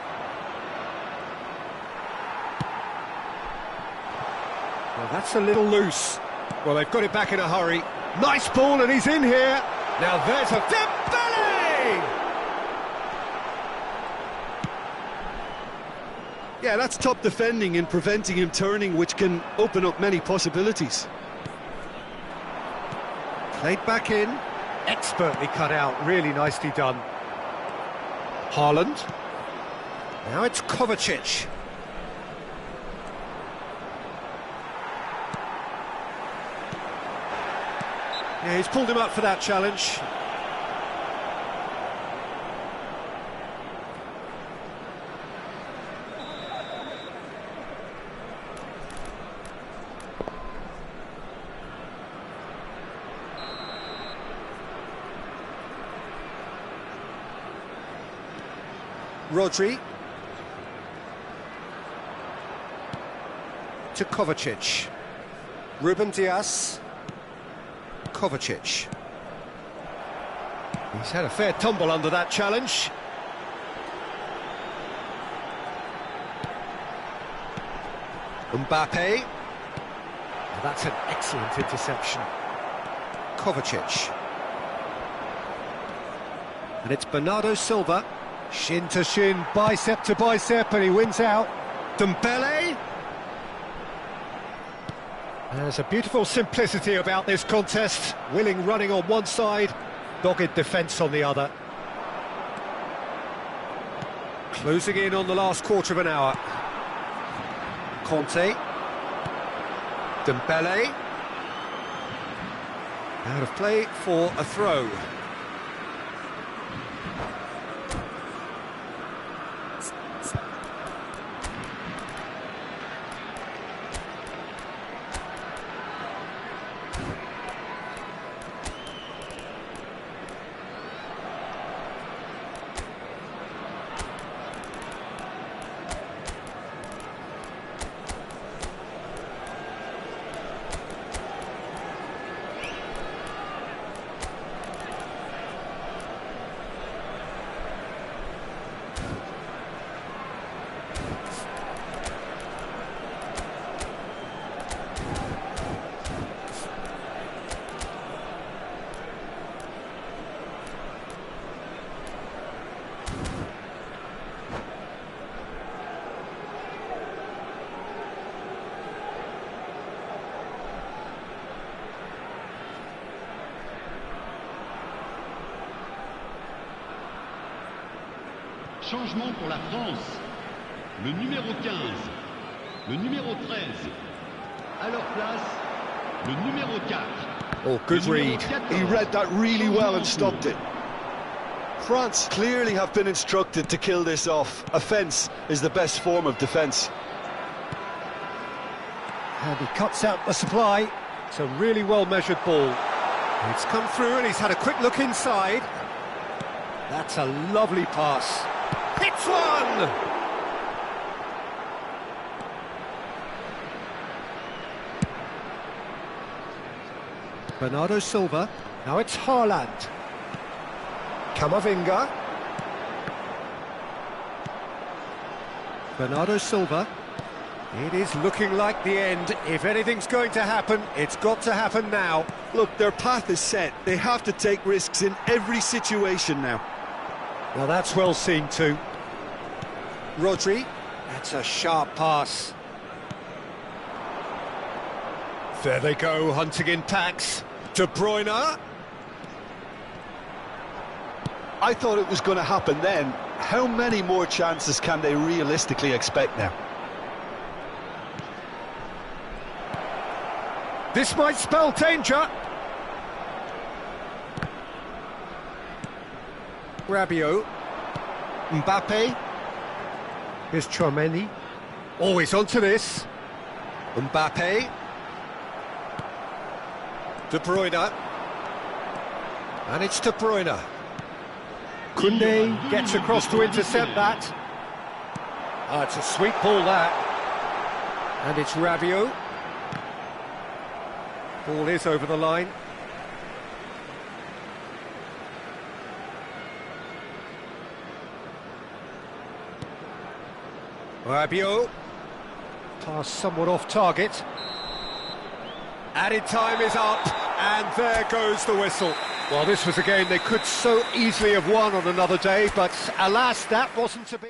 Well, that's a little loose. Well, they've got it back in a hurry. Nice ball, and he's in here. Now there's a Dembele! Yeah, that's top defending and preventing him turning, which can open up many possibilities. Played back in. Expertly cut out, really nicely done. Haaland. Now it's Kovacic. Yeah, he's pulled him up for that challenge. Rodri. To Kovacic. Ruben Dias. Kovacic. He's had a fair tumble under that challenge. Mbappe. Well, that's an excellent interception. Kovacic. And it's Bernardo Silva. Shin to shin, bicep to bicep, and he wins out. Dembele. There's a beautiful simplicity about this contest. Willing running on one side, dogged defence on the other. Closing in on the last quarter of an hour. Conte. Dembele. Out of play for a throw. Changement pour la France. Le numéro 15, le numéro 13. À leur place, le numéro 4. Oh, good read. He read that really well and stopped it. France clearly have been instructed to kill this off. Offence is the best form of defence. And he cuts out the supply. It's a really well-measured ball. It's come through and he's had a quick look inside. That's a lovely pass. Hits one! Bernardo Silva. Now it's Haaland. Camavinga. Bernardo Silva. It is looking like the end. If anything's going to happen, it's got to happen now. Look, their path is set. They have to take risks in every situation now. Now that's well seen too. Rodri. That's a sharp pass. There they go, hunting in packs. De Bruyne. I thought it was going to happen then. How many more chances can they realistically expect now? This might spell danger. Rabiot. Mbappe. Here's Chouameni. Always onto this. Mbappe. De Bruyne. And it's De Bruyne. Koundé gets across to intercept that. Ah, it's a sweet ball, that. And it's Rabiot. Ball is over the line. Rabiot. Pass somewhat off target. Added time is up, and there goes the whistle. Well, this was a game they could so easily have won on another day, but alas, that wasn't to be.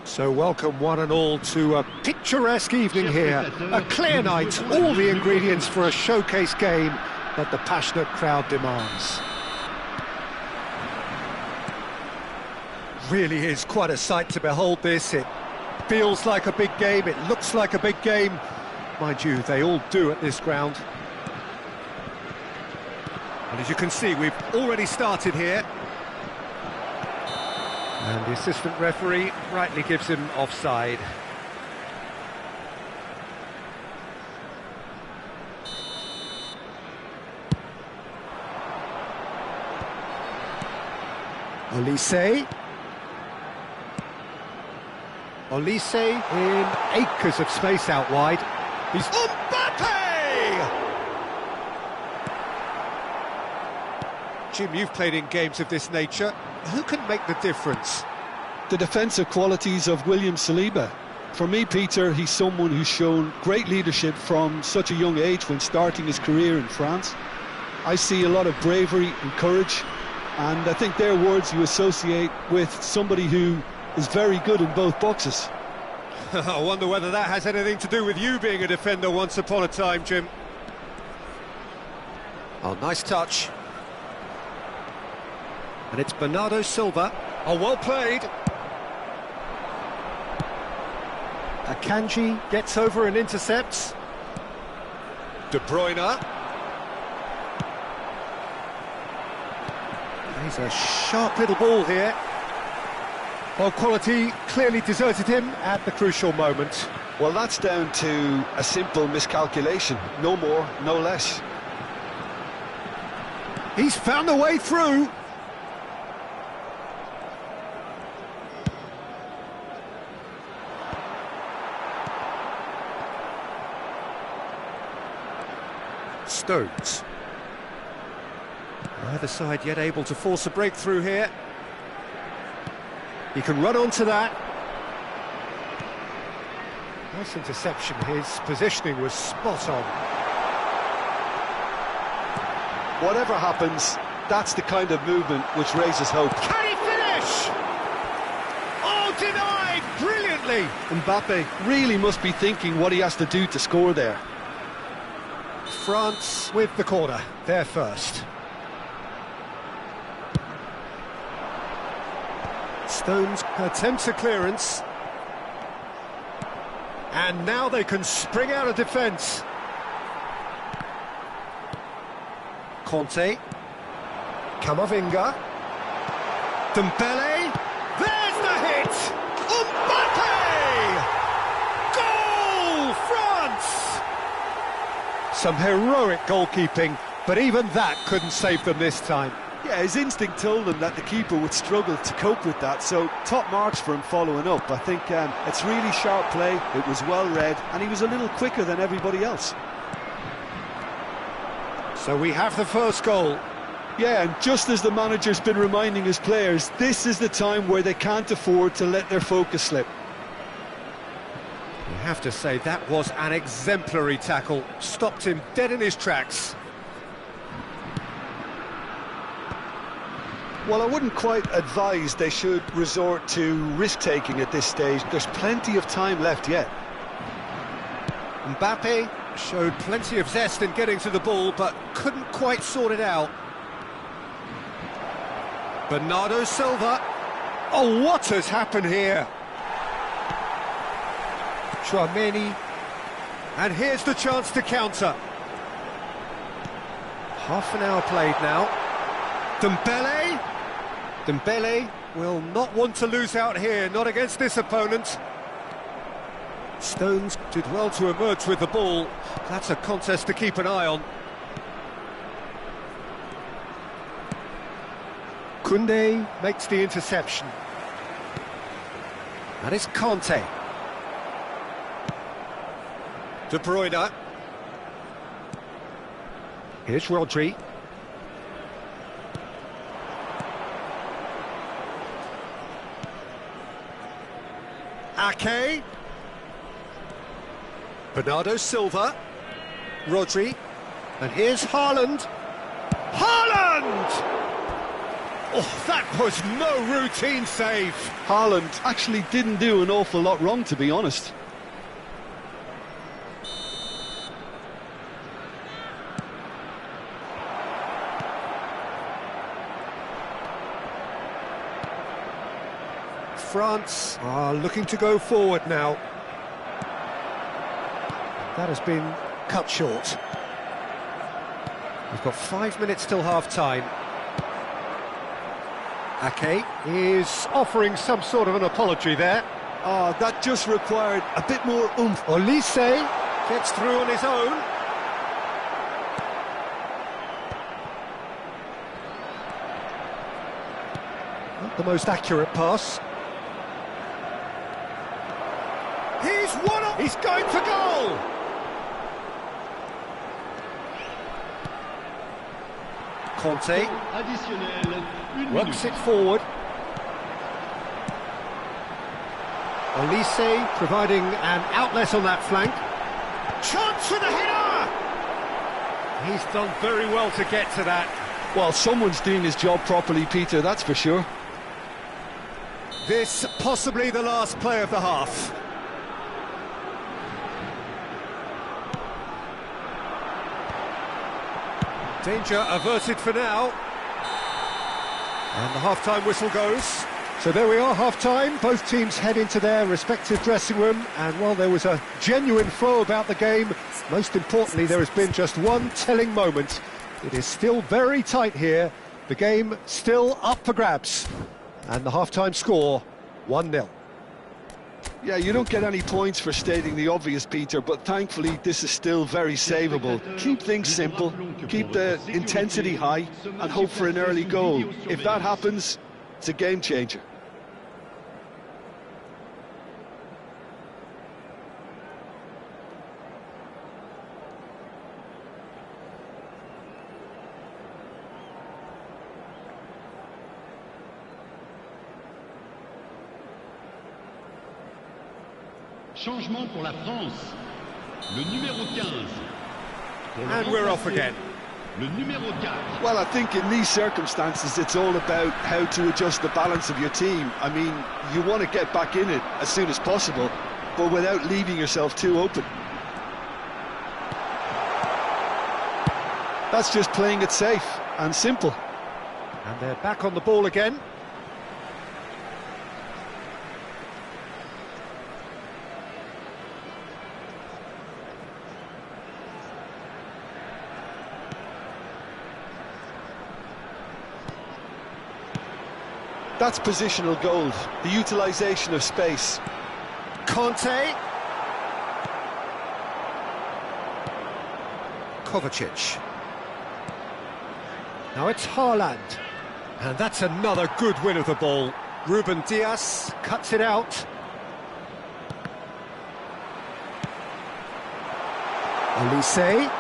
So welcome one and all to a picturesque evening here, a clear night, all the ingredients for a showcase game that the passionate crowd demands. Really is quite a sight to behold this. It feels like a big game, it looks like a big game. Mind you, they all do at this ground. And as you can see, we've already started here. And the assistant referee rightly gives him offside. Olise. Olise in acres of space out wide. He's Mbappe! Jim, you've played in games of this nature. Who can make the difference? The defensive qualities of William Saliba. For me, Peter, he's someone who's shown great leadership from such a young age when starting his career in France. I see a lot of bravery and courage, and I think they're words you associate with somebody who is very good in both boxes. I wonder whether that has anything to do with you being a defender once upon a time, Jim. Oh, nice touch. And it's Bernardo Silva. Oh, well played. Akanji gets over and intercepts. De Bruyne. He's a sharp little ball here. Well, quality clearly deserted him at the crucial moment. Well, that's down to a simple miscalculation. No more, no less. He's found a way through. Stones. Neither side yet able to force a breakthrough here. He can run onto that. Nice interception. His positioning was spot on. Whatever happens, that's the kind of movement which raises hope. Can he finish? Oh, denied brilliantly. Mbappe really must be thinking what he has to do to score there. France with the corner, they're first. Stones attempts a clearance. And now they can spring out of defence. Conte. Camavinga. Dembele. There's the hit! Mbappe! Goal! France! Some heroic goalkeeping, but even that couldn't save them this time. Yeah, his instinct told him that the keeper would struggle to cope with that, so top marks for him following up. I think it's really sharp play, it was well read, and he was a little quicker than everybody else. So we have the first goal. Yeah, and just as the manager's been reminding his players, this is the time where they can't afford to let their focus slip. You have to say that was an exemplary tackle, stopped him dead in his tracks. Well, I wouldn't quite advise they should resort to risk-taking at this stage. There's plenty of time left yet. Mbappe showed plenty of zest in getting to the ball, but couldn't quite sort it out. Bernardo Silva. Oh, what has happened here? Chouameni. And here's the chance to counter. Half an hour played now. Dembele. Dembele will not want to lose out here, not against this opponent. Stones did well to emerge with the ball. That's a contest to keep an eye on. Koundé makes the interception. That is Conte. De Bruyne. Here's Rodri. Ake. Bernardo Silva. Rodri. And here's Haaland. Haaland! Oh, that was no routine save. Haaland actually didn't do an awful lot wrong, to be honest. France are looking to go forward now. That has been cut short. We've got 5 minutes till half-time. Ake is offering some sort of an apology there. Oh, that just required a bit more oomph. Olise gets through on his own. Not the most accurate pass. He's one up. He's going for goal. Conte Additionnel, une works minute. it forward. Olise providing an outlet on that flank. Chance for the header! He's done very well to get to that. Well, someone's doing his job properly, Peter, that's for sure. This possibly the last play of the half. Danger averted for now. And the half-time whistle goes. So there we are, half-time. Both teams head into their respective dressing room. And while there was a genuine flow about the game, most importantly, there has been just one telling moment. It is still very tight here. The game still up for grabs. And the half-time score, 1-0. Yeah, you don't get any points for stating the obvious, Peter, but thankfully this is still very savable. Keep things simple, keep the intensity high, and hope for an early goal. If that happens, it's a game changer. Changement pour la France. Le numéro 15. Pour le And we're off remplacer, again. Le numéro 4. Well, I think in these circumstances it's all about how to adjust the balance of your team. I mean, you want to get back in it as soon as possible, but without leaving yourself too open. That's just playing it safe and simple. And they're back on the ball again. That's positional gold, the utilisation of space. Conte. Kovacic. Now it's Haaland. And that's another good win of the ball. Ruben Dias cuts it out. Olise.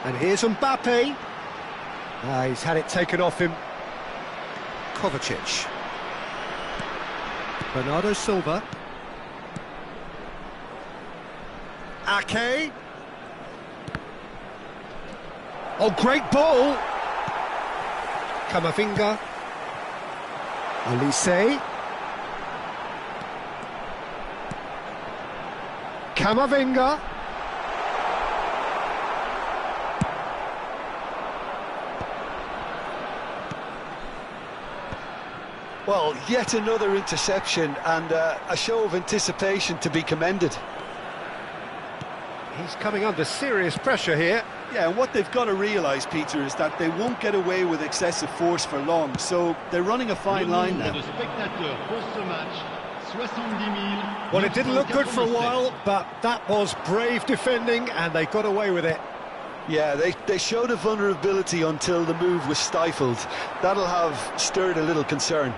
And here's Mbappe. He's had it taken off him. Kovacic. Bernardo Silva. Ake. Oh, great ball. Camavinga. Olise. Camavinga. Well, yet another interception and a show of anticipation to be commended. He's coming under serious pressure here. Yeah, and what they've got to realise, Peter, is that they won't get away with excessive force for long, so they're running a fine line Le now. nombre de spectateurs pour ce match, 70 000. Well, it didn't look good for a while, but that was brave defending, and they got away with it. Yeah, they showed a vulnerability until the move was stifled. That'll have stirred a little concern.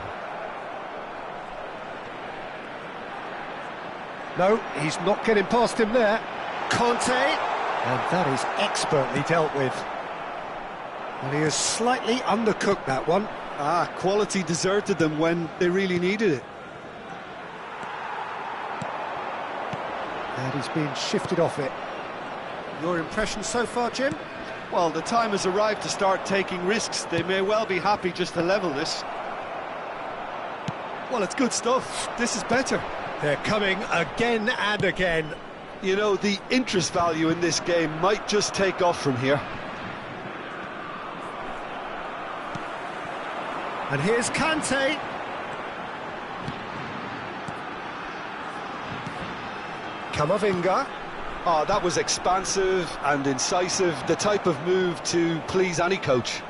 No, he's not getting past him there. Conte, and that is expertly dealt with. Well, he has slightly undercooked that one. Ah, quality deserted them when they really needed it. And he's been shifted off it. Your impression so far, Jim? Well, the time has arrived to start taking risks. They may well be happy just to level this. Well, it's good stuff. This is better. They're coming again and again. You know, the interest value in this game might just take off from here. And here's Kante. Camavinga. Oh, that was expansive and incisive, the type of move to please any coach.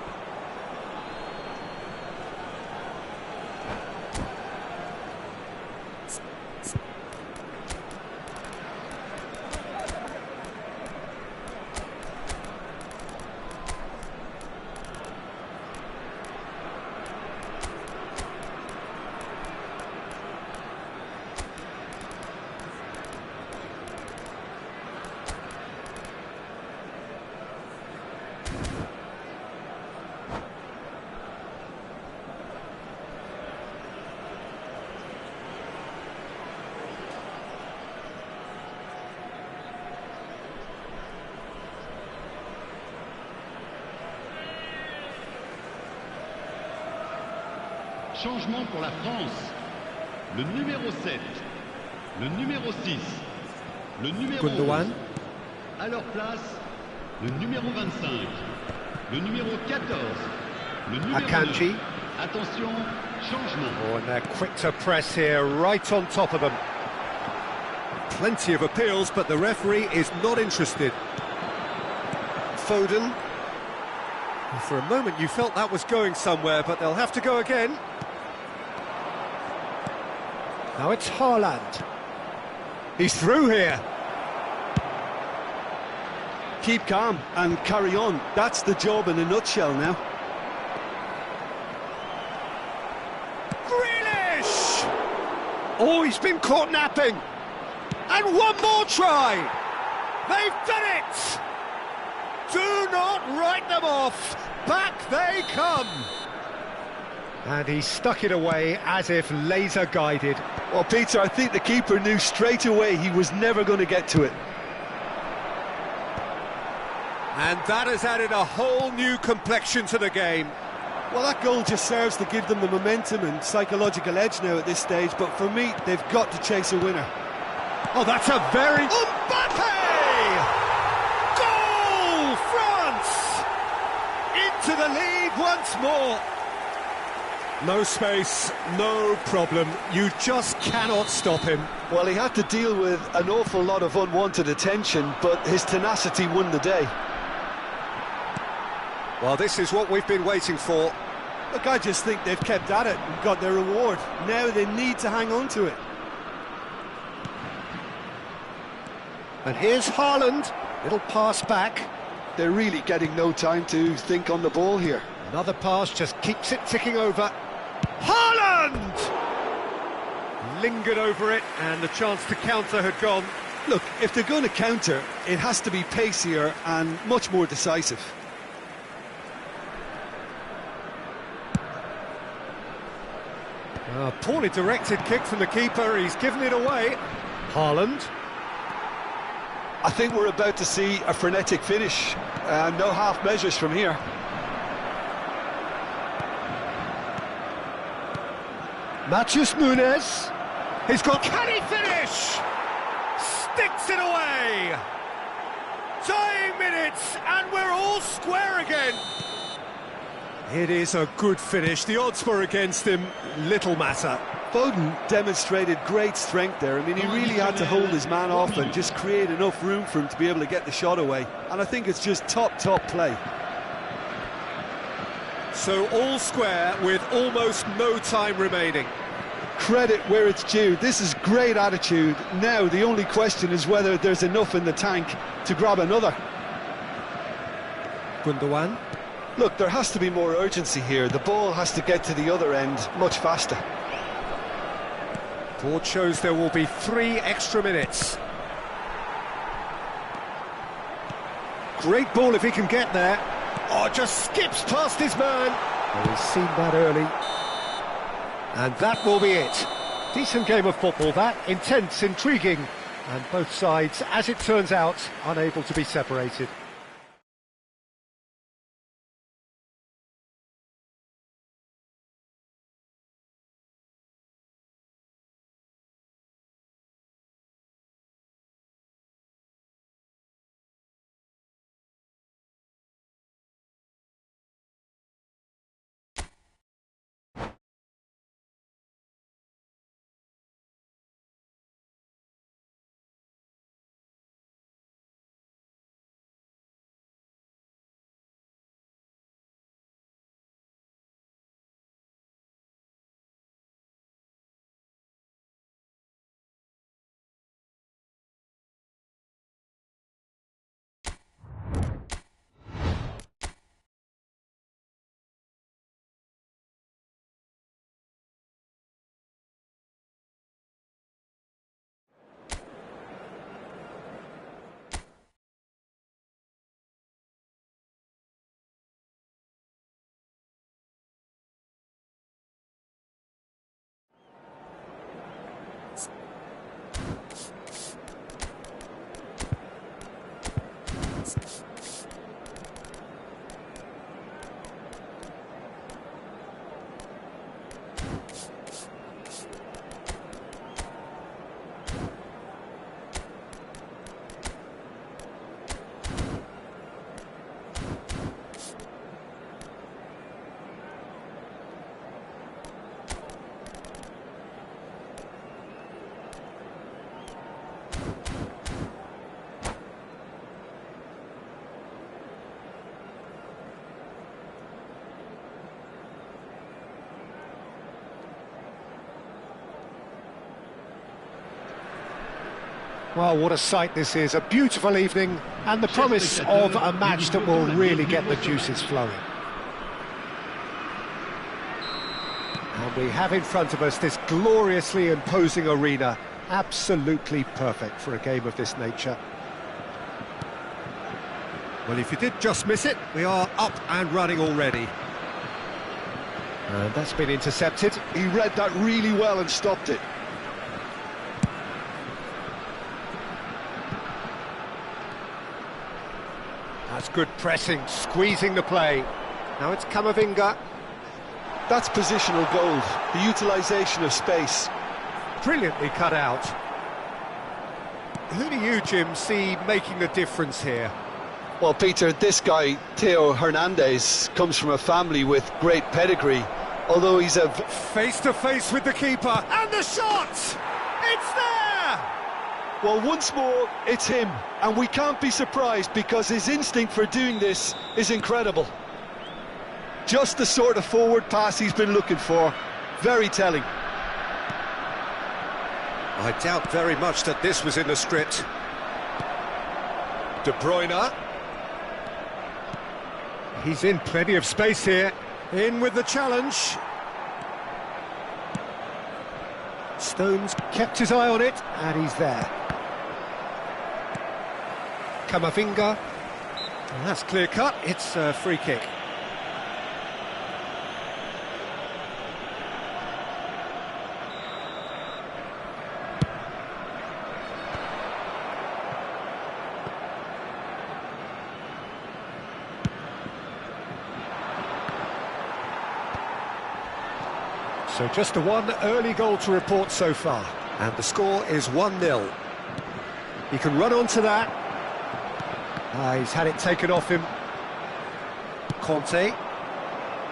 Changement pour la France. Le numéro 7, le numéro 6, le numéro 11. À leur place, le numéro 25, le numéro 14, le numéro 9. Attention, changement. Oh, and they're quick to press here, right on top of them. Plenty of appeals, but the referee is not interested. Foden. For a moment you felt that was going somewhere, but they'll have to go again. Now it's Haaland. He's through here. Keep calm and carry on. That's the job in a nutshell now. Grealish! Oh, he's been caught napping. And one more try. They've done it! Do not write them off. Back they come. And he stuck it away as if laser guided. Well, Peter, I think the keeper knew straight away he was never going to get to it. And that has added a whole new complexion to the game. Well, that goal just serves to give them the momentum and psychological edge now at this stage, but for me, they've got to chase a winner. Oh, that's a very... Mbappe! Goal! France! Into the lead once more. No space, no problem. You just cannot stop him. Well, he had to deal with an awful lot of unwanted attention, but his tenacity won the day. Well, this is what we've been waiting for. Look, I just think they've kept at it and got their reward. Now they need to hang on to it. And here's Haaland. Little pass back. They're really getting no time to think on the ball here. Another pass just keeps it ticking over. Haaland! Lingered over it, and the chance to counter had gone. Look, if they're going to counter, it has to be pacier and much more decisive. A poorly directed kick from the keeper, he's given it away. Haaland. I think we're about to see a frenetic finish. No half measures from here. Matheus Nunes. He's got... Can he finish? Sticks it away. Dying minutes, and we're all square again. It is a good finish. The odds were against him. Little matter. Foden demonstrated great strength there. I mean, he really had to hold his man off and just create enough room for him to be able to get the shot away. And I think it's just top play. So all square with almost no time remaining. Credit where it's due. This is great attitude. Now the only question is whether there's enough in the tank to grab another. Gundogan. Look, there has to be more urgency here. The ball has to get to the other end much faster. Board shows there will be 3 extra minutes. Great ball if he can get there. Oh, just skips past his man. Well, he's seen that early. And that will be it. Decent game of football, that. Intense, intriguing. And both sides, as it turns out, unable to be separated. Well, what a sight this is. A beautiful evening and the promise of a match that will really get the juices flowing. And we have in front of us this gloriously imposing arena. Absolutely perfect for a game of this nature. Well, if you did just miss it, we are up and running already. And that's been intercepted. He read that really well and stopped it. That's good pressing, squeezing the play. Now it's Camavinga. That's positional gold, the utilisation of space. Brilliantly cut out. Who do you, Jim, see making the difference here? Well, Peter, this guy, Theo Hernandez, comes from a family with great pedigree, although he's a... Face-to-face with the keeper, and the shot! It's there! Well, once more, it's him, and we can't be surprised because his instinct for doing this is incredible. Just the sort of forward pass he's been looking for. Very telling. I doubt very much that this was in the script. De Bruyne. He's in plenty of space here. In with the challenge. Stones kept his eye on it, and he's there. Camavinga. And that's clear cut. It's a free kick. So just the one early goal to report so far. And the score is 1-0. He can run onto that. He's had it taken off him. Conte.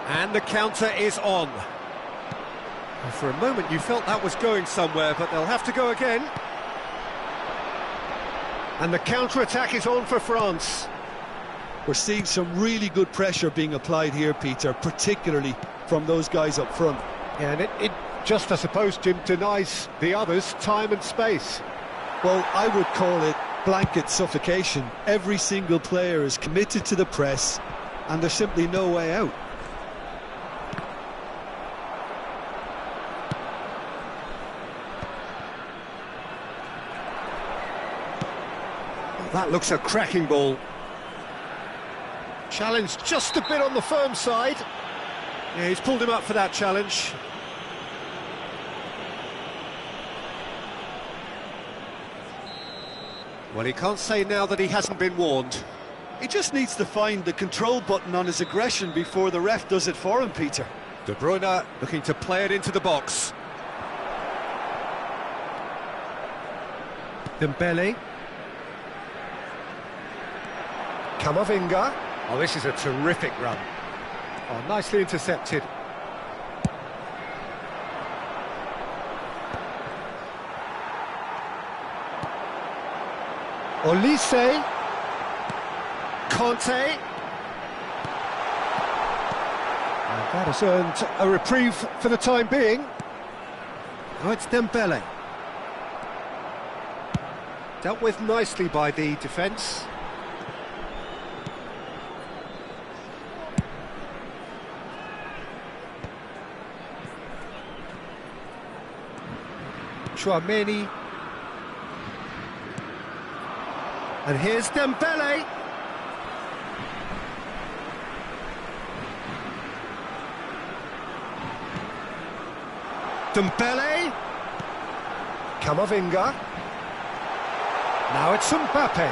And the counter is on. Well, for a moment you felt that was going somewhere, but they'll have to go again. And the counter-attack is on for France. We're seeing some really good pressure being applied here, Peter, particularly from those guys up front. Yeah, and it just, I suppose, Jim, denies the others time and space. Well, I would call it blanket suffocation. Every single player is committed to the press, and there's simply no way out. Well, that looks a cracking ball. Challenge just a bit on the firm side. Yeah, he's pulled him up for that challenge. Well, he can't say now that he hasn't been warned. He just needs to find the control button on his aggression before the ref does it for him, Peter. De Bruyne looking to play it into the box. Dembele. Camavinga. Oh, this is a terrific run. Oh, nicely intercepted. Olise. Conte. And that has earned a reprieve for the time being. Oh, it's Dembele. Dealt with nicely by the defence. Chouameni. And here's Dembele. Dembele. Camavinga. Now it's Mbappe.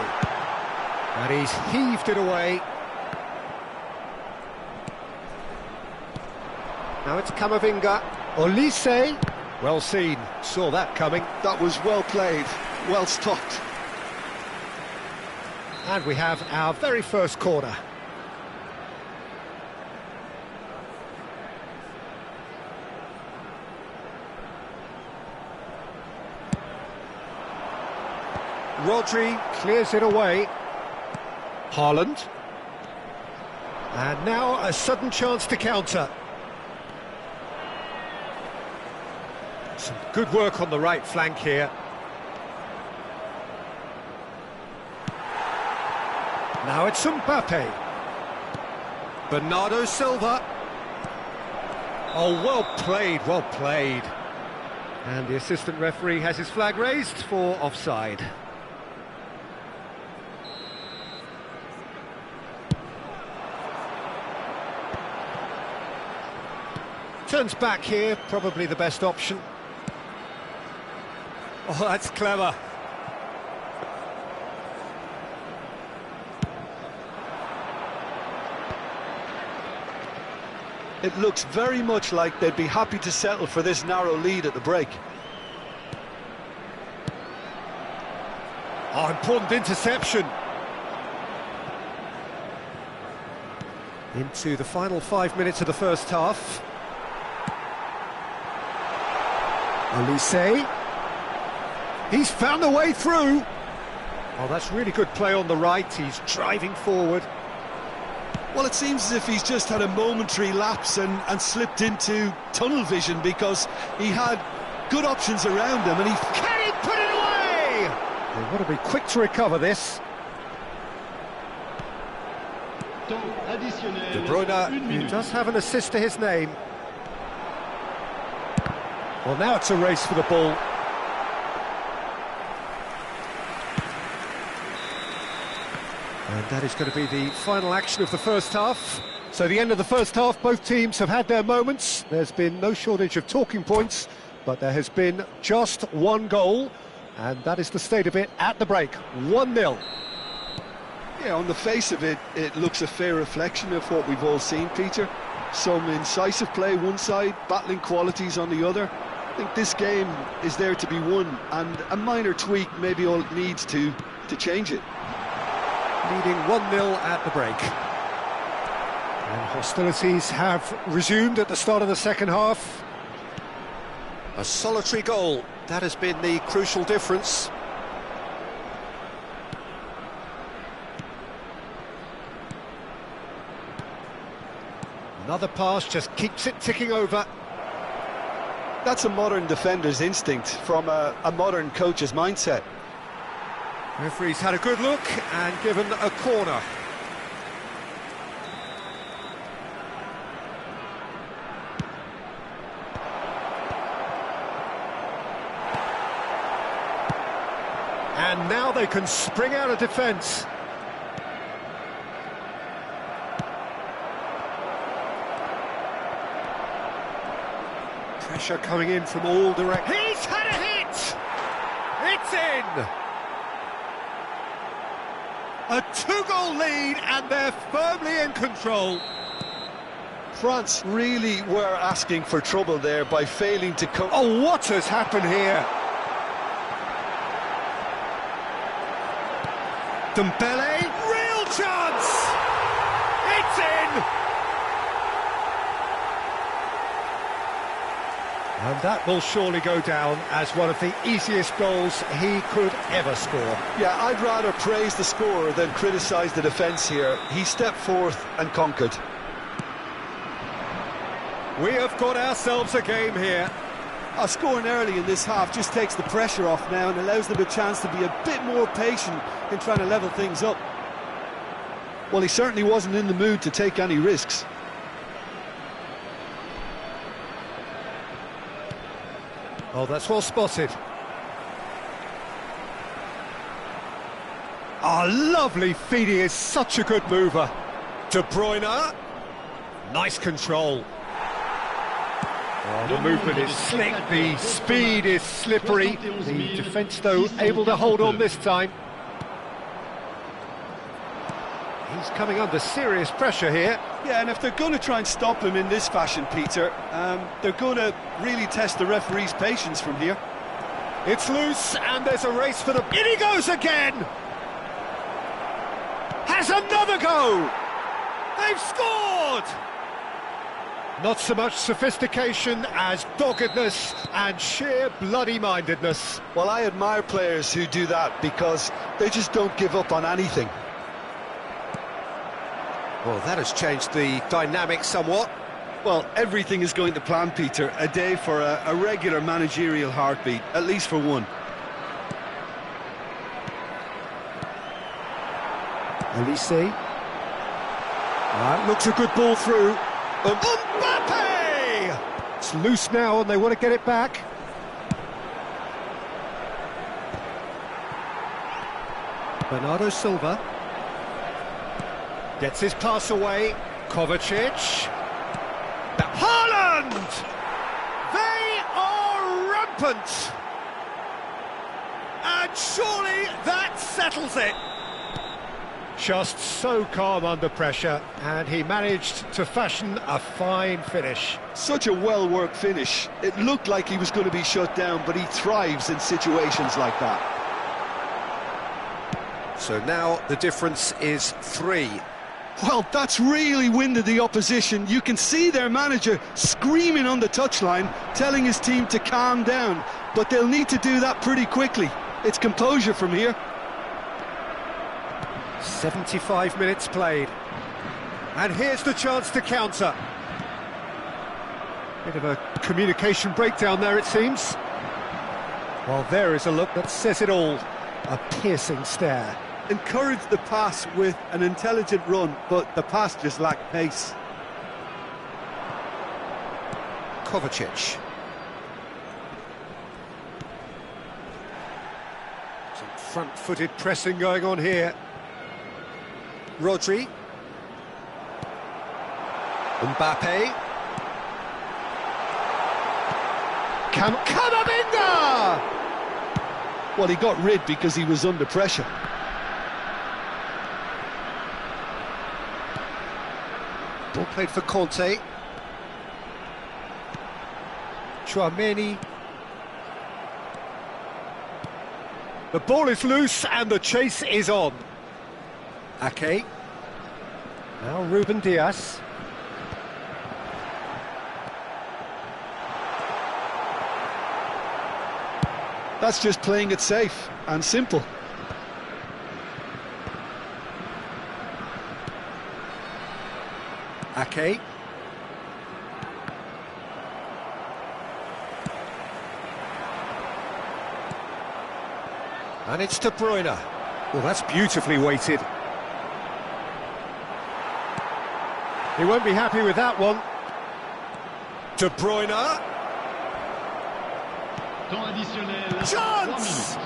And he's heaved it away. Now it's Camavinga. Olise. Well seen. Saw that coming. That was well played, well stopped. And we have our very first corner. Rodri clears it away. Haaland. And now a sudden chance to counter. Some good work on the right flank here. Now it's Mbappe. Bernardo Silva. Oh, well played, well played. And the assistant referee has his flag raised for offside. Turns back here, probably the best option. Oh, that's clever. It looks very much like they'd be happy to settle for this narrow lead at the break. Oh, important interception. Into the final 5 minutes of the first half. Olise. He's found a way through. Oh, that's really good play on the right. He's driving forward. Well, it seems as if he's just had a momentary lapse and slipped into tunnel vision, because he had good options around him and he... Can he put it away? They've got to be quick to recover this. De Bruyne, who does have an assist to his name. Well, now it's a race for the ball. And that is going to be the final action of the first half. So the end of the first half, both teams have had their moments. There's been no shortage of talking points, but there has been just one goal, and that is the state of it at the break. 1-0. Yeah, on the face of it, it looks a fair reflection of what we've all seen, Peter. Some incisive play one side, battling qualities on the other. I think this game is there to be won, and a minor tweak may be all it needs to change it. Leading 1-0 at the break. And hostilities have resumed at the start of the second half. A solitary goal, that has been the crucial difference. Another pass just keeps it ticking over. That's a modern defender's instinct from a modern coach's mindset. Referee's had a good look and given a corner. And now they can spring out of defence. Pressure coming in from all directions. He's had a hit! It's in! A 2-goal lead, and they're firmly in control. France really were asking for trouble there by failing to come... Oh, what has happened here? Dembele, real chance! It's in! And that will surely go down as one of the easiest goals he could ever score. Yeah, I'd rather praise the scorer than criticise the defence here. He stepped forth and conquered. We have got ourselves a game here. Scoring early in this half just takes the pressure off now and allows them a chance to be a bit more patient in trying to level things up. Well, he certainly wasn't in the mood to take any risks. Oh, that's well spotted. Oh, lovely feed. He is such a good mover. De Bruyne. Nice control. Oh, the movement is slick, the speed is slippery. The defence, though, able to hold on this time. He's coming under serious pressure here. Yeah, and if they're going to try and stop him in this fashion, Peter, they're going to really test the referee's patience from here. It's loose, and there's a race for the... In he goes again! Has another go! They've scored! Not so much sophistication as doggedness and sheer bloody-mindedness. Well, I admire players who do that because they just don't give up on anything. Well, that has changed the dynamic somewhat. Well, everything is going to plan, Peter. A day for a regular managerial heartbeat, at least for one. Olise. Looks a good ball through. Mbappe! It's loose now and they want to get it back. Bernardo Silva. Gets his pass away. Kovacic. Haaland! They are rampant! And surely that settles it. Just so calm under pressure, and he managed to fashion a fine finish. Such a well-worked finish. It looked like he was going to be shut down, but he thrives in situations like that. So now the difference is 3. Well, that's really winded the opposition. You can see their manager screaming on the touchline, telling his team to calm down, but they'll need to do that pretty quickly. It's composure from here. 75 minutes played. And here's the chance to counter. Bit of a communication breakdown there, it seems. Well, there is a look that says it all. A piercing stare. Encouraged the pass with an intelligent run, but the pass just lacked pace. Kovacic. Some front-footed pressing going on here. Rodri. Mbappe. Camavinga! Well, he got rid because he was under pressure. Ball played for Conte. Chouameni. The ball is loose and the chase is on. Ake. Now Ruben Diaz. That's just playing it safe and simple. Ake. And it's De Bruyne. Well, that's beautifully weighted. He won't be happy with that one. De Bruyne. Temps additionnel. 3 Chance! minutes.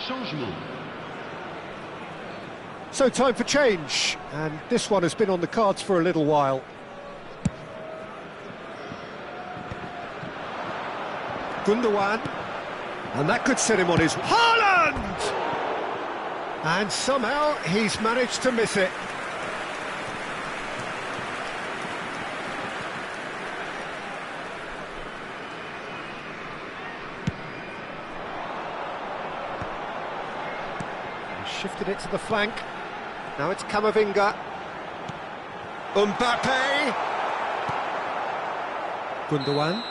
Changement. So time for change, and this one has been on the cards for a little while. Gundogan, and that could set him on his... Haaland! And somehow he's managed to miss it. Shifted it to the flank. Now it's Camavinga. Mbappe. Gundogan.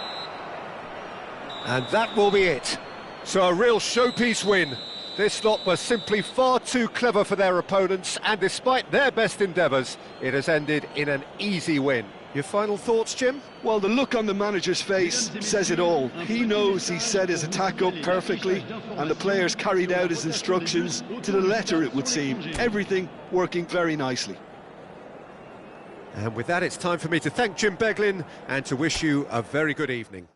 And that will be it. So a real showpiece win. This lot was simply far too clever for their opponents, and despite their best endeavours, it has ended in an easy win. Your final thoughts, Jim? Well, the look on the manager's face says it all. He knows he set his attack up perfectly, and the players carried out his instructions to the letter, it would seem. Everything working very nicely. And with that, it's time for me to thank Jim Beglin and to wish you a very good evening.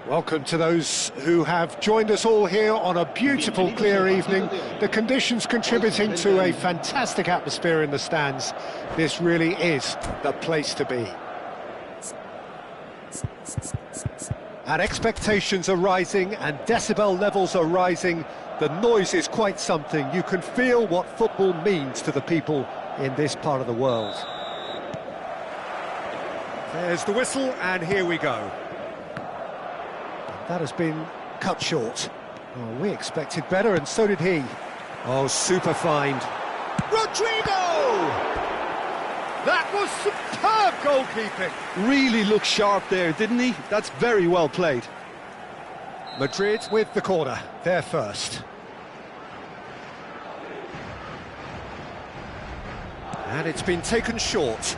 Welcome to those who have joined us all here on a beautiful, clear evening. The conditions contributing to a fantastic atmosphere in the stands. This really is the place to be. And expectations are rising and decibel levels are rising. The noise is quite something. You can feel what football means to the people in this part of the world. There's the whistle, and here we go. That has been cut short. Oh, we expected better, and so did he. Oh, super find. Rodrigo! That was superb goalkeeping. Really looked sharp there, didn't he? That's very well played. Madrid with the corner, they're first. And it's been taken short.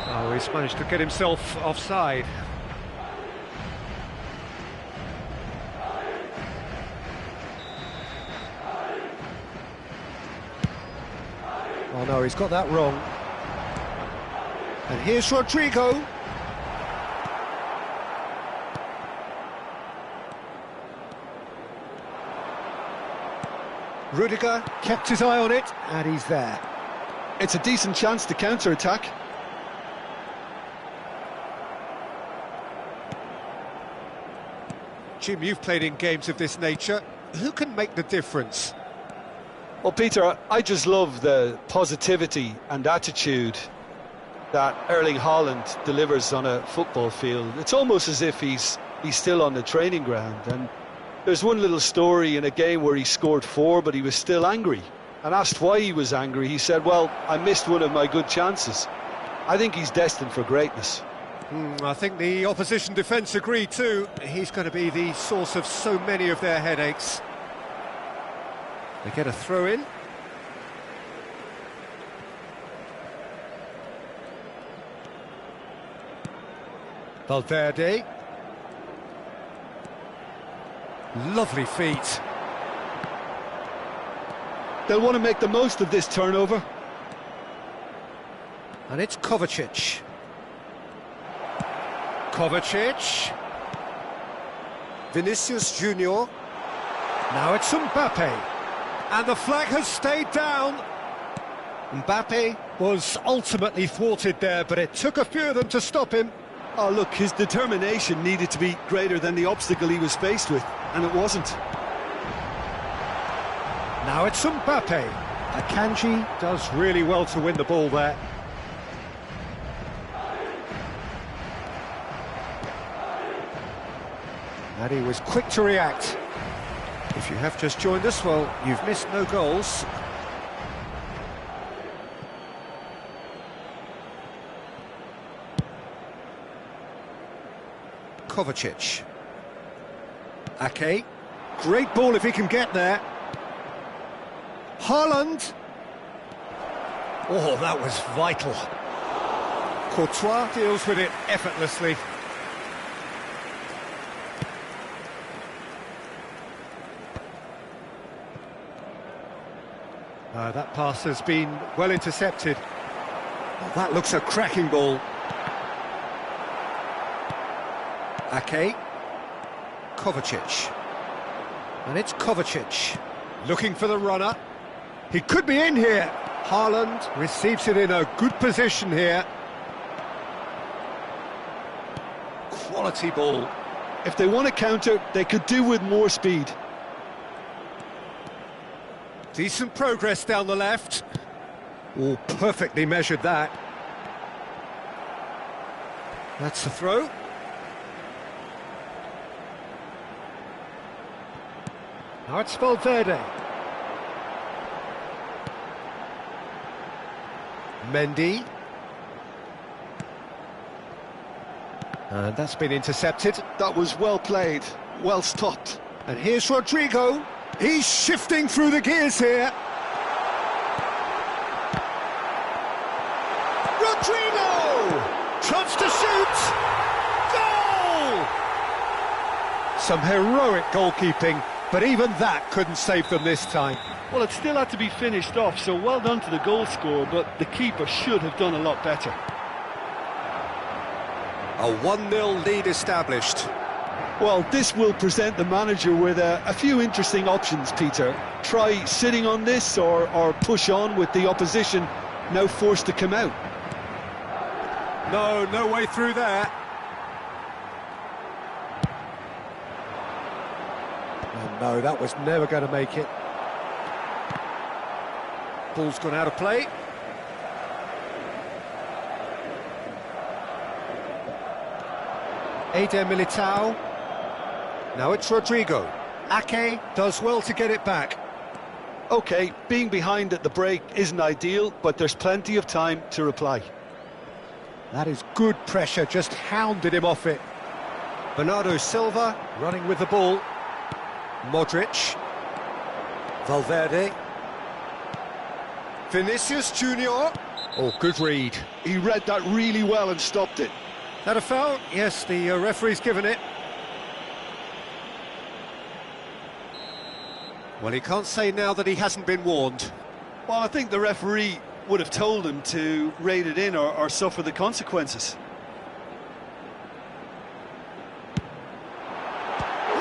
Oh, he's managed to get himself offside. Oh no, he's got that wrong. And here's Rodrigo. Rudiger kept his eye on it, and he's there. It's a decent chance to counter-attack. Jim, you've played in games of this nature. Who can make the difference? Well, Peter, I just love the positivity and attitude that Erling Haaland delivers on a football field. It's almost as if he's still on the training ground. And there's one little story in a game where he scored 4, but he was still angry. And asked why he was angry, he said, well, I missed one of my good chances. I think he's destined for greatness. I think the opposition defence agree too. He's going to be the source of so many of their headaches. They get a throw in. Valverde. Lovely feet. They'll want to make the most of this turnover. And it's Kovacic. Kovacic. Vinicius Junior. Now it's Mbappe. And the flag has stayed down. Mbappe was ultimately thwarted there, but it took a few of them to stop him. Oh, look, his determination needed to be greater than the obstacle he was faced with, and it wasn't. Now it's Mbappe. Akanji does really well to win the ball there. And he was quick to react. If you have just joined us, well, you've missed no goals. Kovacic. Ake. Great ball if he can get there. Haaland. Oh, that was vital. Courtois deals with it effortlessly. That pass has been well intercepted. Oh, that looks a cracking ball. Ake. Kovacic. And it's Kovacic. Looking for the runner. He could be in here. Haaland receives it in a good position here. Quality ball. If they want to counter, they could do with more speed. Decent progress down the left. Oh, perfectly measured that. That's the throw. Now it's Valverde. Mendy. And that's been intercepted. That was well played, well stopped. And here's Rodrigo. He's shifting through the gears here. Rodrigo! Chance to shoot! Goal! Some heroic goalkeeping, but even that couldn't save them this time. Well, it still had to be finished off, so well done to the goal scorer, but the keeper should have done a lot better. A 1-0 lead established. Well, this will present the manager with a few interesting options, Peter. Try sitting on this or push on with the opposition now forced to come out. No way through there. Oh, no, that was never going to make it. Ball's gone out of play. Eder Militao. Now it's Rodrigo. Ake does well to get it back. OK, being behind at the break isn't ideal, but there's plenty of time to reply. That is good pressure, just hounded him off it. Bernardo Silva running with the ball. Modric. Valverde. Vinicius Junior. Oh, good read. He read that really well and stopped it. That a foul? Yes, the referee's given it. Well, he can't say now that he hasn't been warned. Well, I think the referee would have told him to rate it in or suffer the consequences.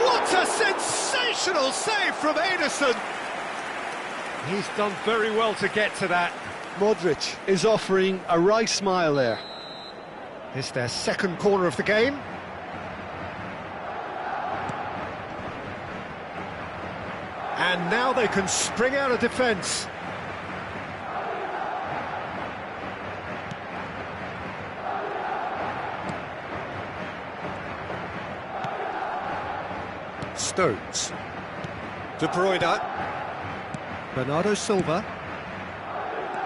What a sensational save from Ederson! He's done very well to get to that. Modric is offering a wry smile there. It's their second corner of the game. And now they can spring out of defence. Stones. De Bruyne. Bernardo Silva.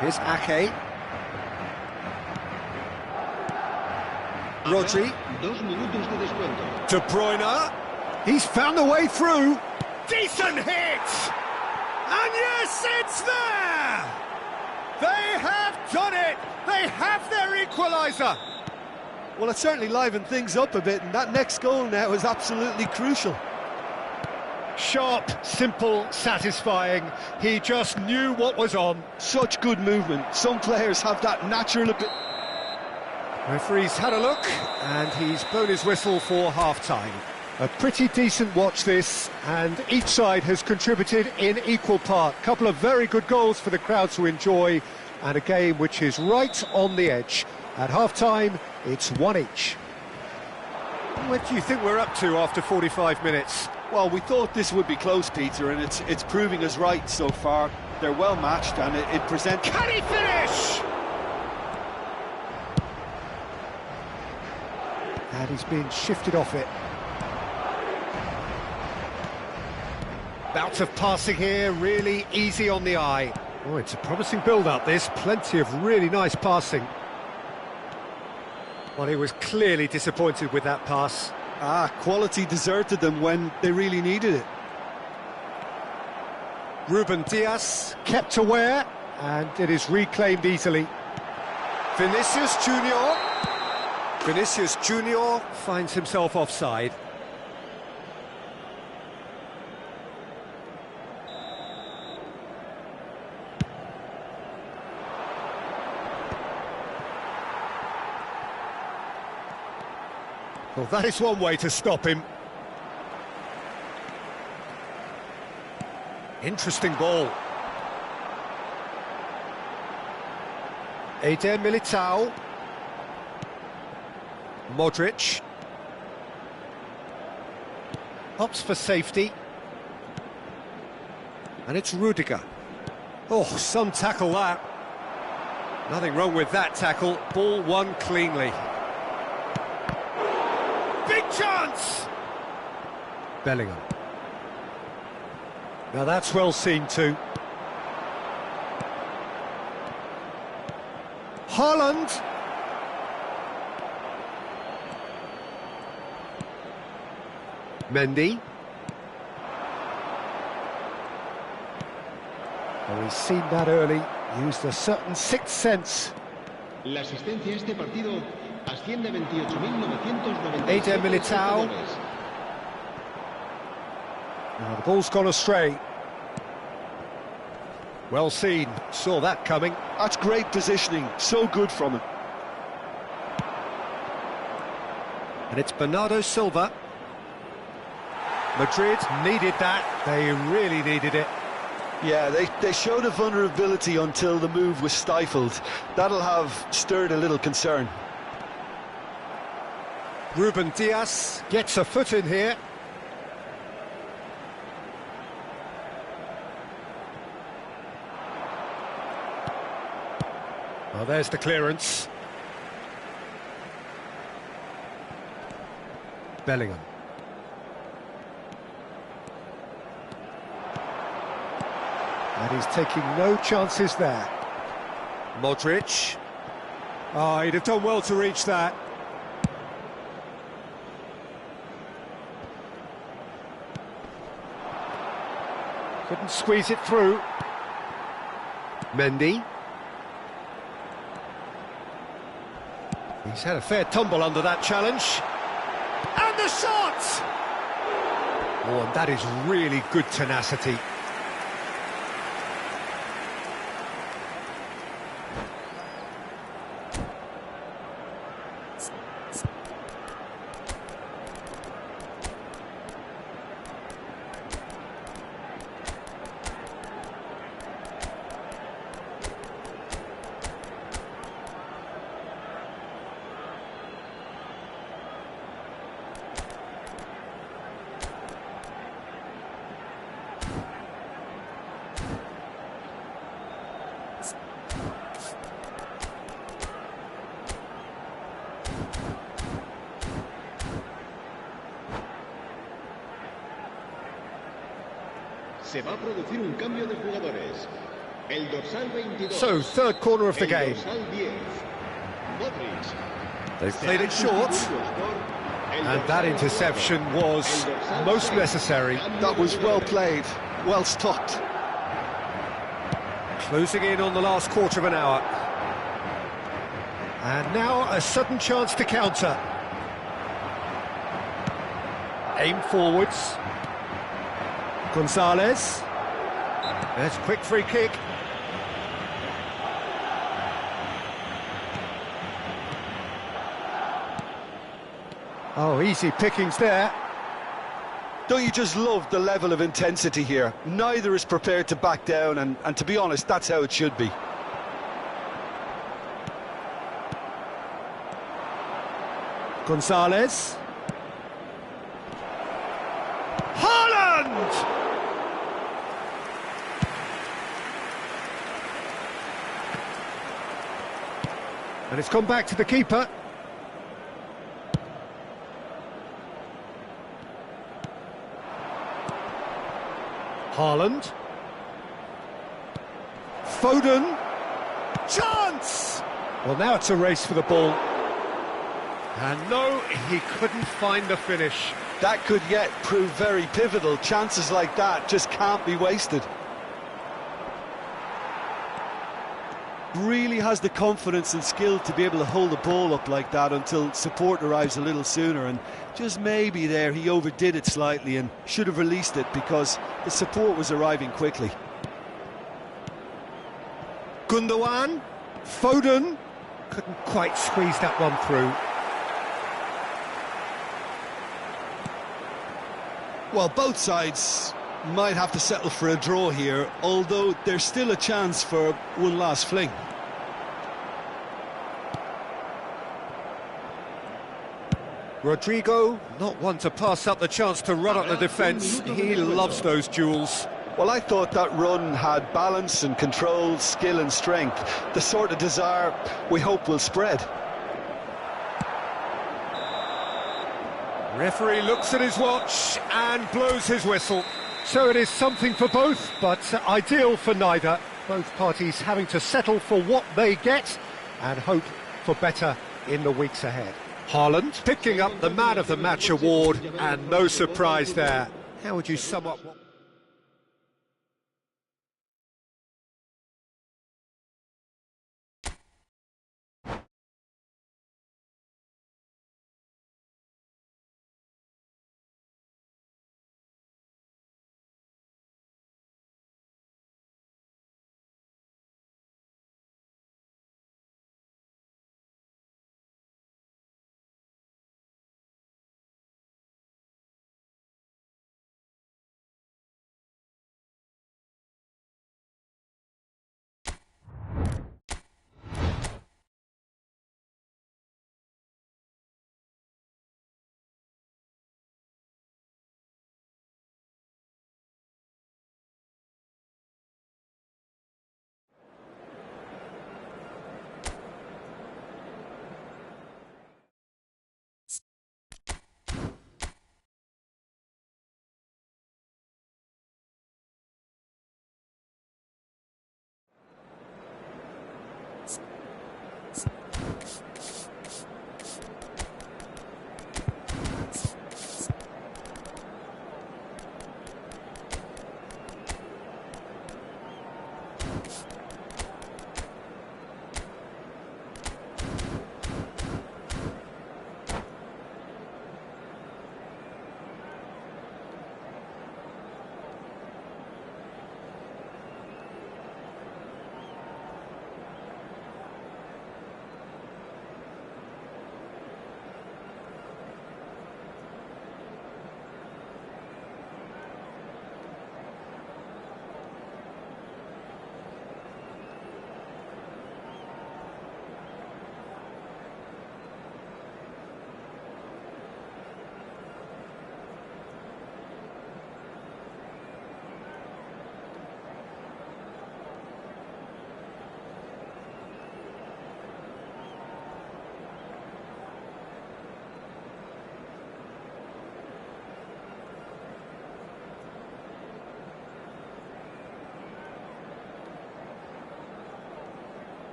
Here's Ake. Rodri. De Bruyne. He's found a way through. Decent hit! And yes, it's there! They have done it! They have their equaliser! Well, it certainly livened things up a bit, and that next goal now is absolutely crucial. Sharp, simple, satisfying. He just knew what was on. Such good movement. Some players have that natural ability. Referee's had a look, and he's blown his whistle for half-time. A pretty decent watch this, and each side has contributed in equal part. Couple of very good goals for the crowd to enjoy, and a game which is right on the edge. At half-time, it's 1 each. What do you think we're up to after 45 minutes? Well, we thought this would be close, Peter, and it's proving us right so far. They're well matched, and it presents... Can he finish? And he's been shifted off it. Bouts of passing here, really easy on the eye. Oh, it's a promising build-up, this. Plenty of really nice passing. Well, he was clearly disappointed with that pass. Quality deserted them when they really needed it. Ruben Dias kept aware, and it is reclaimed easily. Vinicius Junior. Vinicius Junior finds himself offside. Well, that is one way to stop him. Interesting ball. Eder Militao. Modric. Opts for safety. And it's Rudiger. Oh, some tackle that. Nothing wrong with that tackle. Ball won cleanly. Big chance! Bellingham. Now that's well seen too. Haaland. Mendy. Oh, he's seen that early, used a certain sixth sense. La asistencia a este partido asciende a 28.997 Eder Militao. Now the ball's gone astray. Well seen, saw that coming. That's great positioning, so good from him. And it's Bernardo Silva. Madrid needed that, they really needed it. Yeah, they showed a vulnerability until the move was stifled. That'll have stirred a little concern. Ruben Dias gets a foot in here. Well, there's the clearance. Bellingham. And he's taking no chances there. Modric. Oh, he'd have done well to reach that. Couldn't squeeze it through. Mendy. He's had a fair tumble under that challenge. And the shot! Oh, and that is really good tenacity. Se va a producir un cambio de jugadores. El dorsal 22. So, third corner of the game. El dorsal 10. Modric. They've played it short. And that interception was most necessary. That was well played, well stopped. Closing in on the last quarter of an hour. And now a sudden chance to counter. Aim forwards. Gonzalez. There's a quick free kick. Oh, easy pickings there. Don't you just love the level of intensity here? Neither is prepared to back down, and to be honest, that's how it should be. Gonzalez. Haaland! And it's gone back to the keeper. Haaland. Foden. Chance! Well, now it's a race for the ball. And no, he couldn't find the finish. That could yet prove very pivotal. Chances like that just can't be wasted. Really has the confidence and skill to be able to hold the ball up like that until support arrives a little sooner, and just maybe there he overdid it slightly and should have released it because the support was arriving quickly. Gundogan. Foden. Couldn't quite squeeze that one through. Well, both sides might have to settle for a draw here, although there's still a chance for one last fling. Rodrigo, not one to pass up the chance to run up the defence. He loves those duels. Well, I thought that run had balance and control, skill and strength, the sort of desire we hope will spread. Referee looks at his watch and blows his whistle. So it is something for both, but ideal for neither. Both parties having to settle for what they get and hope for better in the weeks ahead. Haaland picking up the Man of the Match award, and no surprise there. How would you sum up what...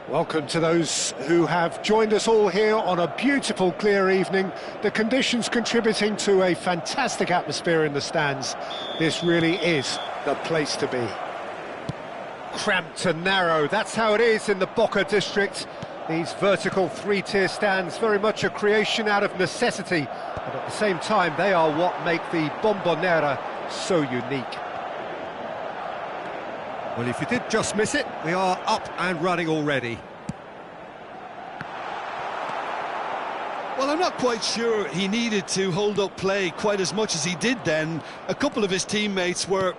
Welcome to those who have joined us all here on a beautiful, clear evening. The conditions contributing to a fantastic atmosphere in the stands. This really is the place to be. Cramped and narrow, that's how it is in the Boca district. These vertical three-tier stands, very much a creation out of necessity, but at the same time they are what make the Bombonera so unique. Well, if you did just miss it, we are up and running already. Well, I'm not quite sure he needed to hold up play quite as much as he did then. A couple of his teammates were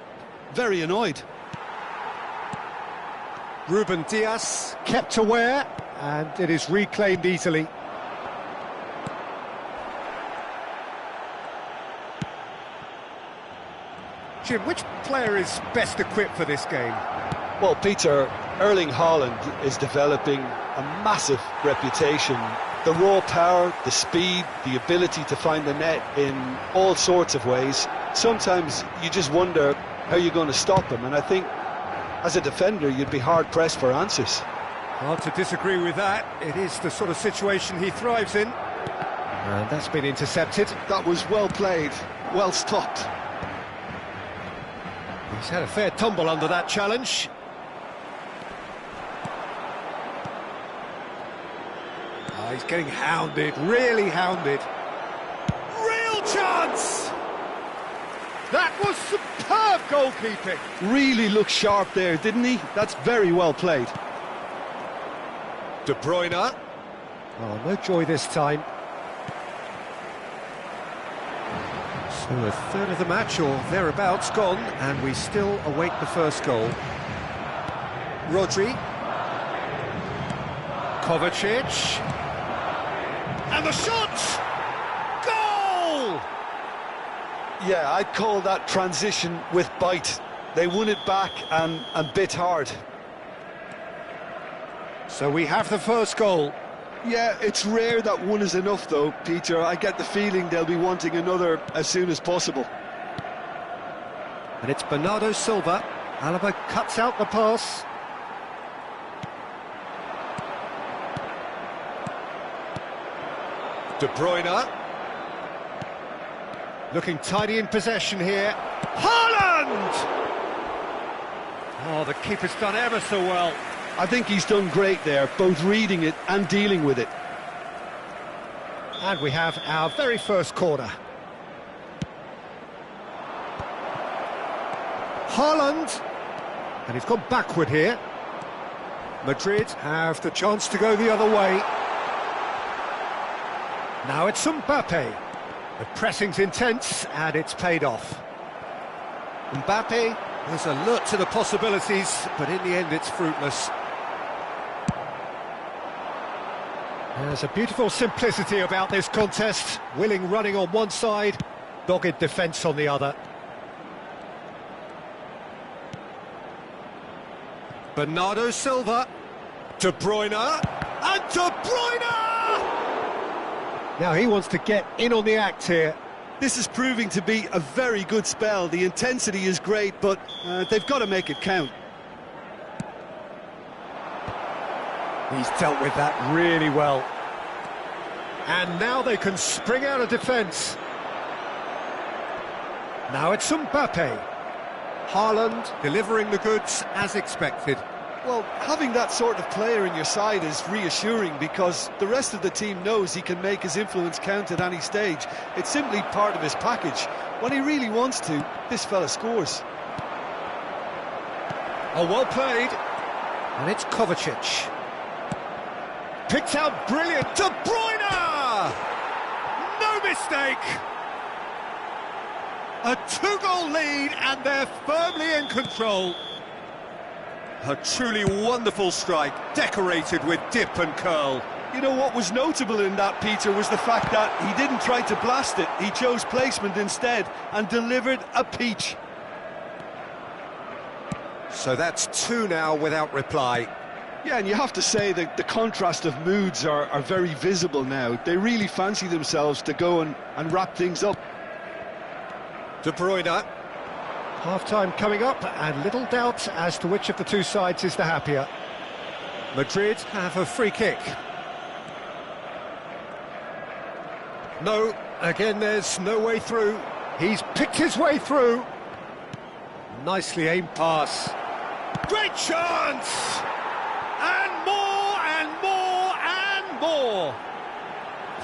very annoyed. Ruben Diaz Kept aware, and it is reclaimed easily. Jim, which player is best equipped for this game? Well, Peter, Erling Haaland is developing a massive reputation. The raw power, the speed, the ability to find the net in all sorts of ways. Sometimes you just wonder how you're going to stop him, and I think as a defender you'd be hard-pressed for answers. Hard to disagree with that. It is the sort of situation he thrives in. And that's been intercepted. That was well played, well stopped. He's had a fair tumble under that challenge. Oh, he's getting hounded, really hounded. Real chance! That was superb goalkeeping. Really looked sharp there, didn't he? That's very well played. De Bruyne. Oh, no joy this time. So a third of the match or thereabouts gone, and we still await the first goal. Rodri. Kovacic. And the shot! Goal! Yeah, I'd call that transition with bite. They won it back and bit hard. So we have the first goal. Yeah, it's rare that one is enough though, Peter. I get the feeling they'll be wanting another as soon as possible. And it's Bernardo Silva. Alaba cuts out the pass. De Bruyne. Looking tidy in possession here. Haaland! Oh, the keeper's done ever so well. I think he's done great there, both reading it and dealing with it. And we have our very first corner. Haaland. And he's gone backward here. Madrid have the chance to go the other way. Now it's Mbappe. The pressing's intense and it's paid off. Mbappe is alert to the possibilities, but in the end it's fruitless. There's a beautiful simplicity about this contest. Willing running on one side, dogged defence on the other. Bernardo Silva. De Bruyne. And De Bruyne! Now he wants to get in on the act here. This is proving to be a very good spell. The intensity is great, but they've got to make it count. He's dealt with that really well. And now they can spring out of defence. Now it's Mbappe. Haaland delivering the goods as expected. Well, having that sort of player in your side is reassuring because the rest of the team knows he can make his influence count at any stage. It's simply part of his package. When he really wants to, this fella scores. Oh, well played. And it's Kovacic. Picked out brilliant. De Bruyne! No mistake! A two-goal lead and they're firmly in control. A truly wonderful strike, decorated with dip and curl. You know what was notable in that, Peter, was the fact that he didn't try to blast it. He chose placement instead and delivered a peach. So that's two now without reply. Yeah, and you have to say that the contrast of moods are very visible now. They really fancy themselves to go and wrap things up. De Bruyne. Half-time coming up, and little doubt as to which of the two sides is the happier. Madrid have a free kick. No, again there's no way through. He's picked his way through. Nicely aimed pass. Great chance! And more, and more, and more!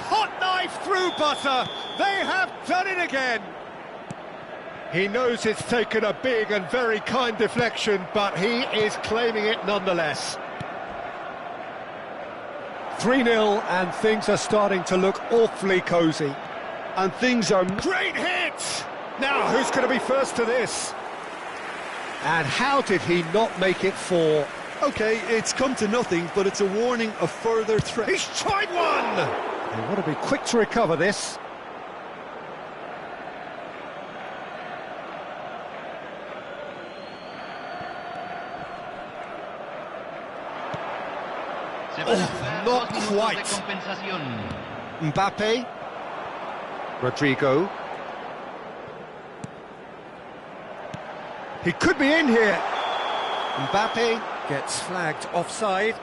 Hot knife through butter. They have done it again. He knows it's taken a big and very kind deflection, but he is claiming it nonetheless. 3-0, and things are starting to look awfully cosy. And things are... Great hit! Now, who's going to be first to this? And how did he not make it 4? OK, it's come to nothing, but it's a warning of further threat. He's tried one! They want to be quick to recover this. Oh, not quite. Mbappe. Rodrigo. He could be in here. Mbappe gets flagged offside.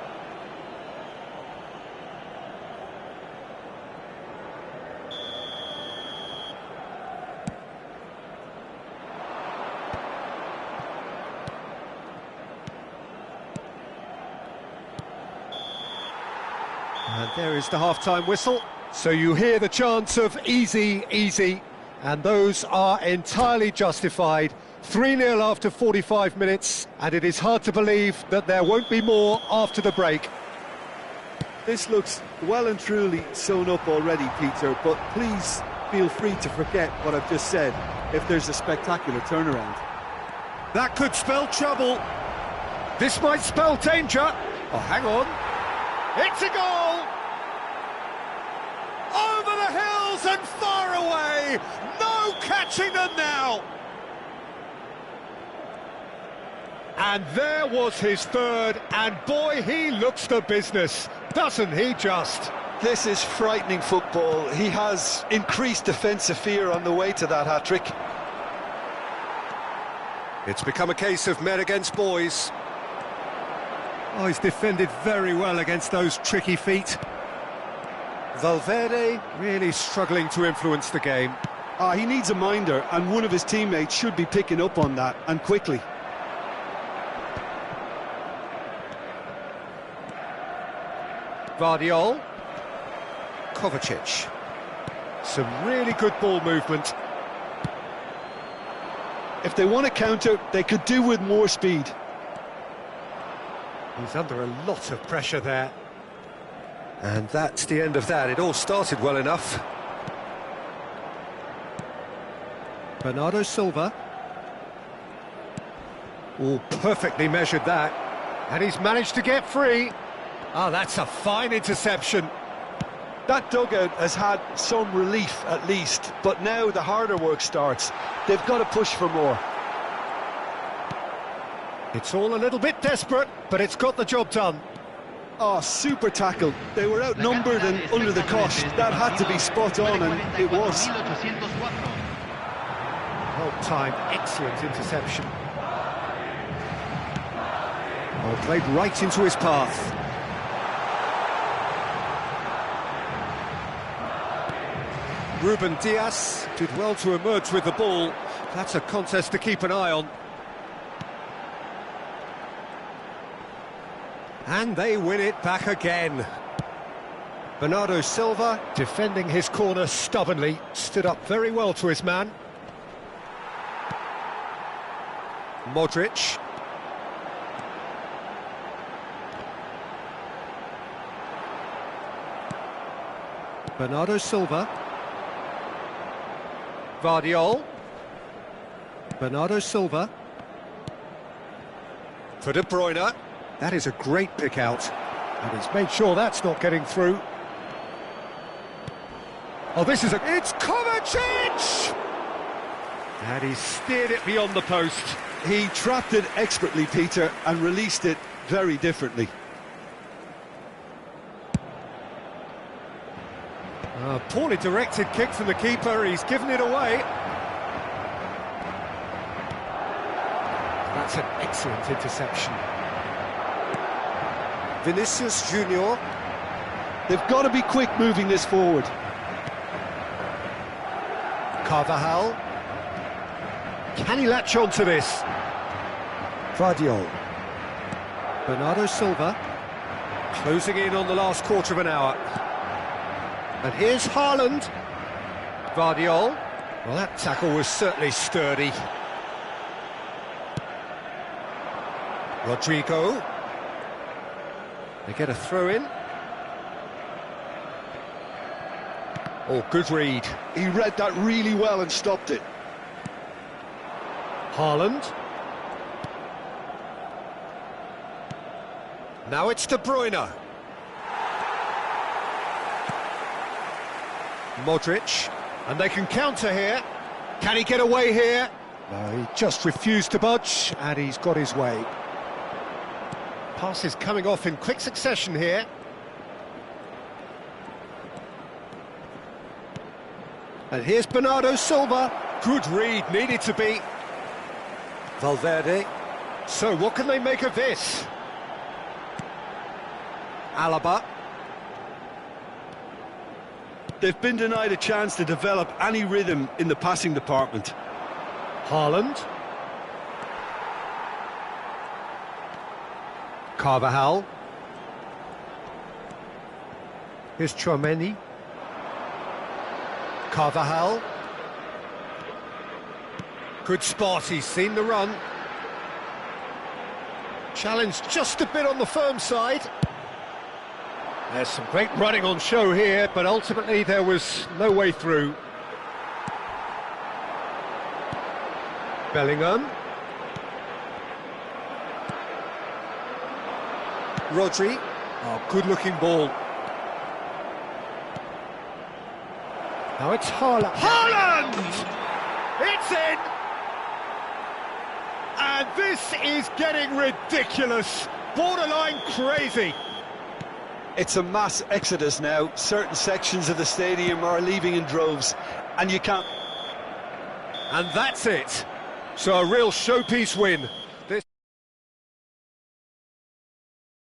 There is the half-time whistle. So you hear the chants of easy, easy, and those are entirely justified. 3-0 after 45 minutes, and it is hard to believe that there won't be more after the break. This looks well and truly sewn up already, Peter, but please feel free to forget what I've just said if there's a spectacular turnaround. That could spell trouble. This might spell danger. Oh, hang on. It's a goal! Over the hills and far away! No catching them now! And there was his third, and boy, he looks the business, doesn't he just? This is frightening football. He has increased defensive fear on the way to that hat-trick. It's become a case of men against boys. Oh, he's defended very well against those tricky feet. Valverde really struggling to influence the game. He needs a minder, and one of his teammates should be picking up on that, and quickly. Vardiol. Kovacic. Some really good ball movement. If they want to counter, they could do with more speed. He's under a lot of pressure there. And that's the end of that. It all started well enough. Bernardo Silva. Oh, perfectly measured that. And he's managed to get free. Oh, that's a fine interception. That dugout has had some relief at least, but now the harder work starts. They've got to push for more. It's all a little bit desperate, but it's got the job done. Oh, super tackle. They were outnumbered and under the cost. That had to be spot on, and it was. Well timed, excellent interception. Oh, played right into his path. Ruben Diaz did well to emerge with the ball. That's a contest to keep an eye on. And they win it back again. Bernardo Silva, defending his corner stubbornly, stood up very well to his man. Modric. Bernardo Silva. Vardiol. Bernardo Silva. For De Bruyne. That is a great pick out. And he's made sure that's not getting through. Oh, this is It's Kovacic! And he steered it beyond the post. He trapped it expertly, Peter, and released it very differently. A poorly directed kick from the keeper, he's given it away. That's an excellent interception. Vinicius Junior. They've got to be quick moving this forward. Carvajal. Can he latch on to this? Vardiol. Bernardo Silva. Closing in on the last quarter of an hour. And here's Haaland. Vardiol. Well, that tackle was certainly sturdy. Rodrigo. They get a throw in. Oh, good read. He read that really well and stopped it. Haaland. Now it's De Bruyne. Modric. And they can counter here. Can he get away here? No, he just refused to budge, and he's got his way. Passes coming off in quick succession here. And here's Bernardo Silva. Good read, needed to be. Valverde. So what can they make of this? Alaba. They've been denied a chance to develop any rhythm in the passing department. Haaland. Carvajal. Here's Chouameni. Carvajal. Good spot, he's seen the run. Challenged just a bit on the firm side. There's some great running on show here, but ultimately there was no way through. Bellingham. Rodri. Oh, good-looking ball. Now it's Haaland. Haaland! It's in! And this is getting ridiculous. Borderline crazy. It's a mass exodus now. Certain sections of the stadium are leaving in droves, and you can't... And that's it. So a real showpiece win.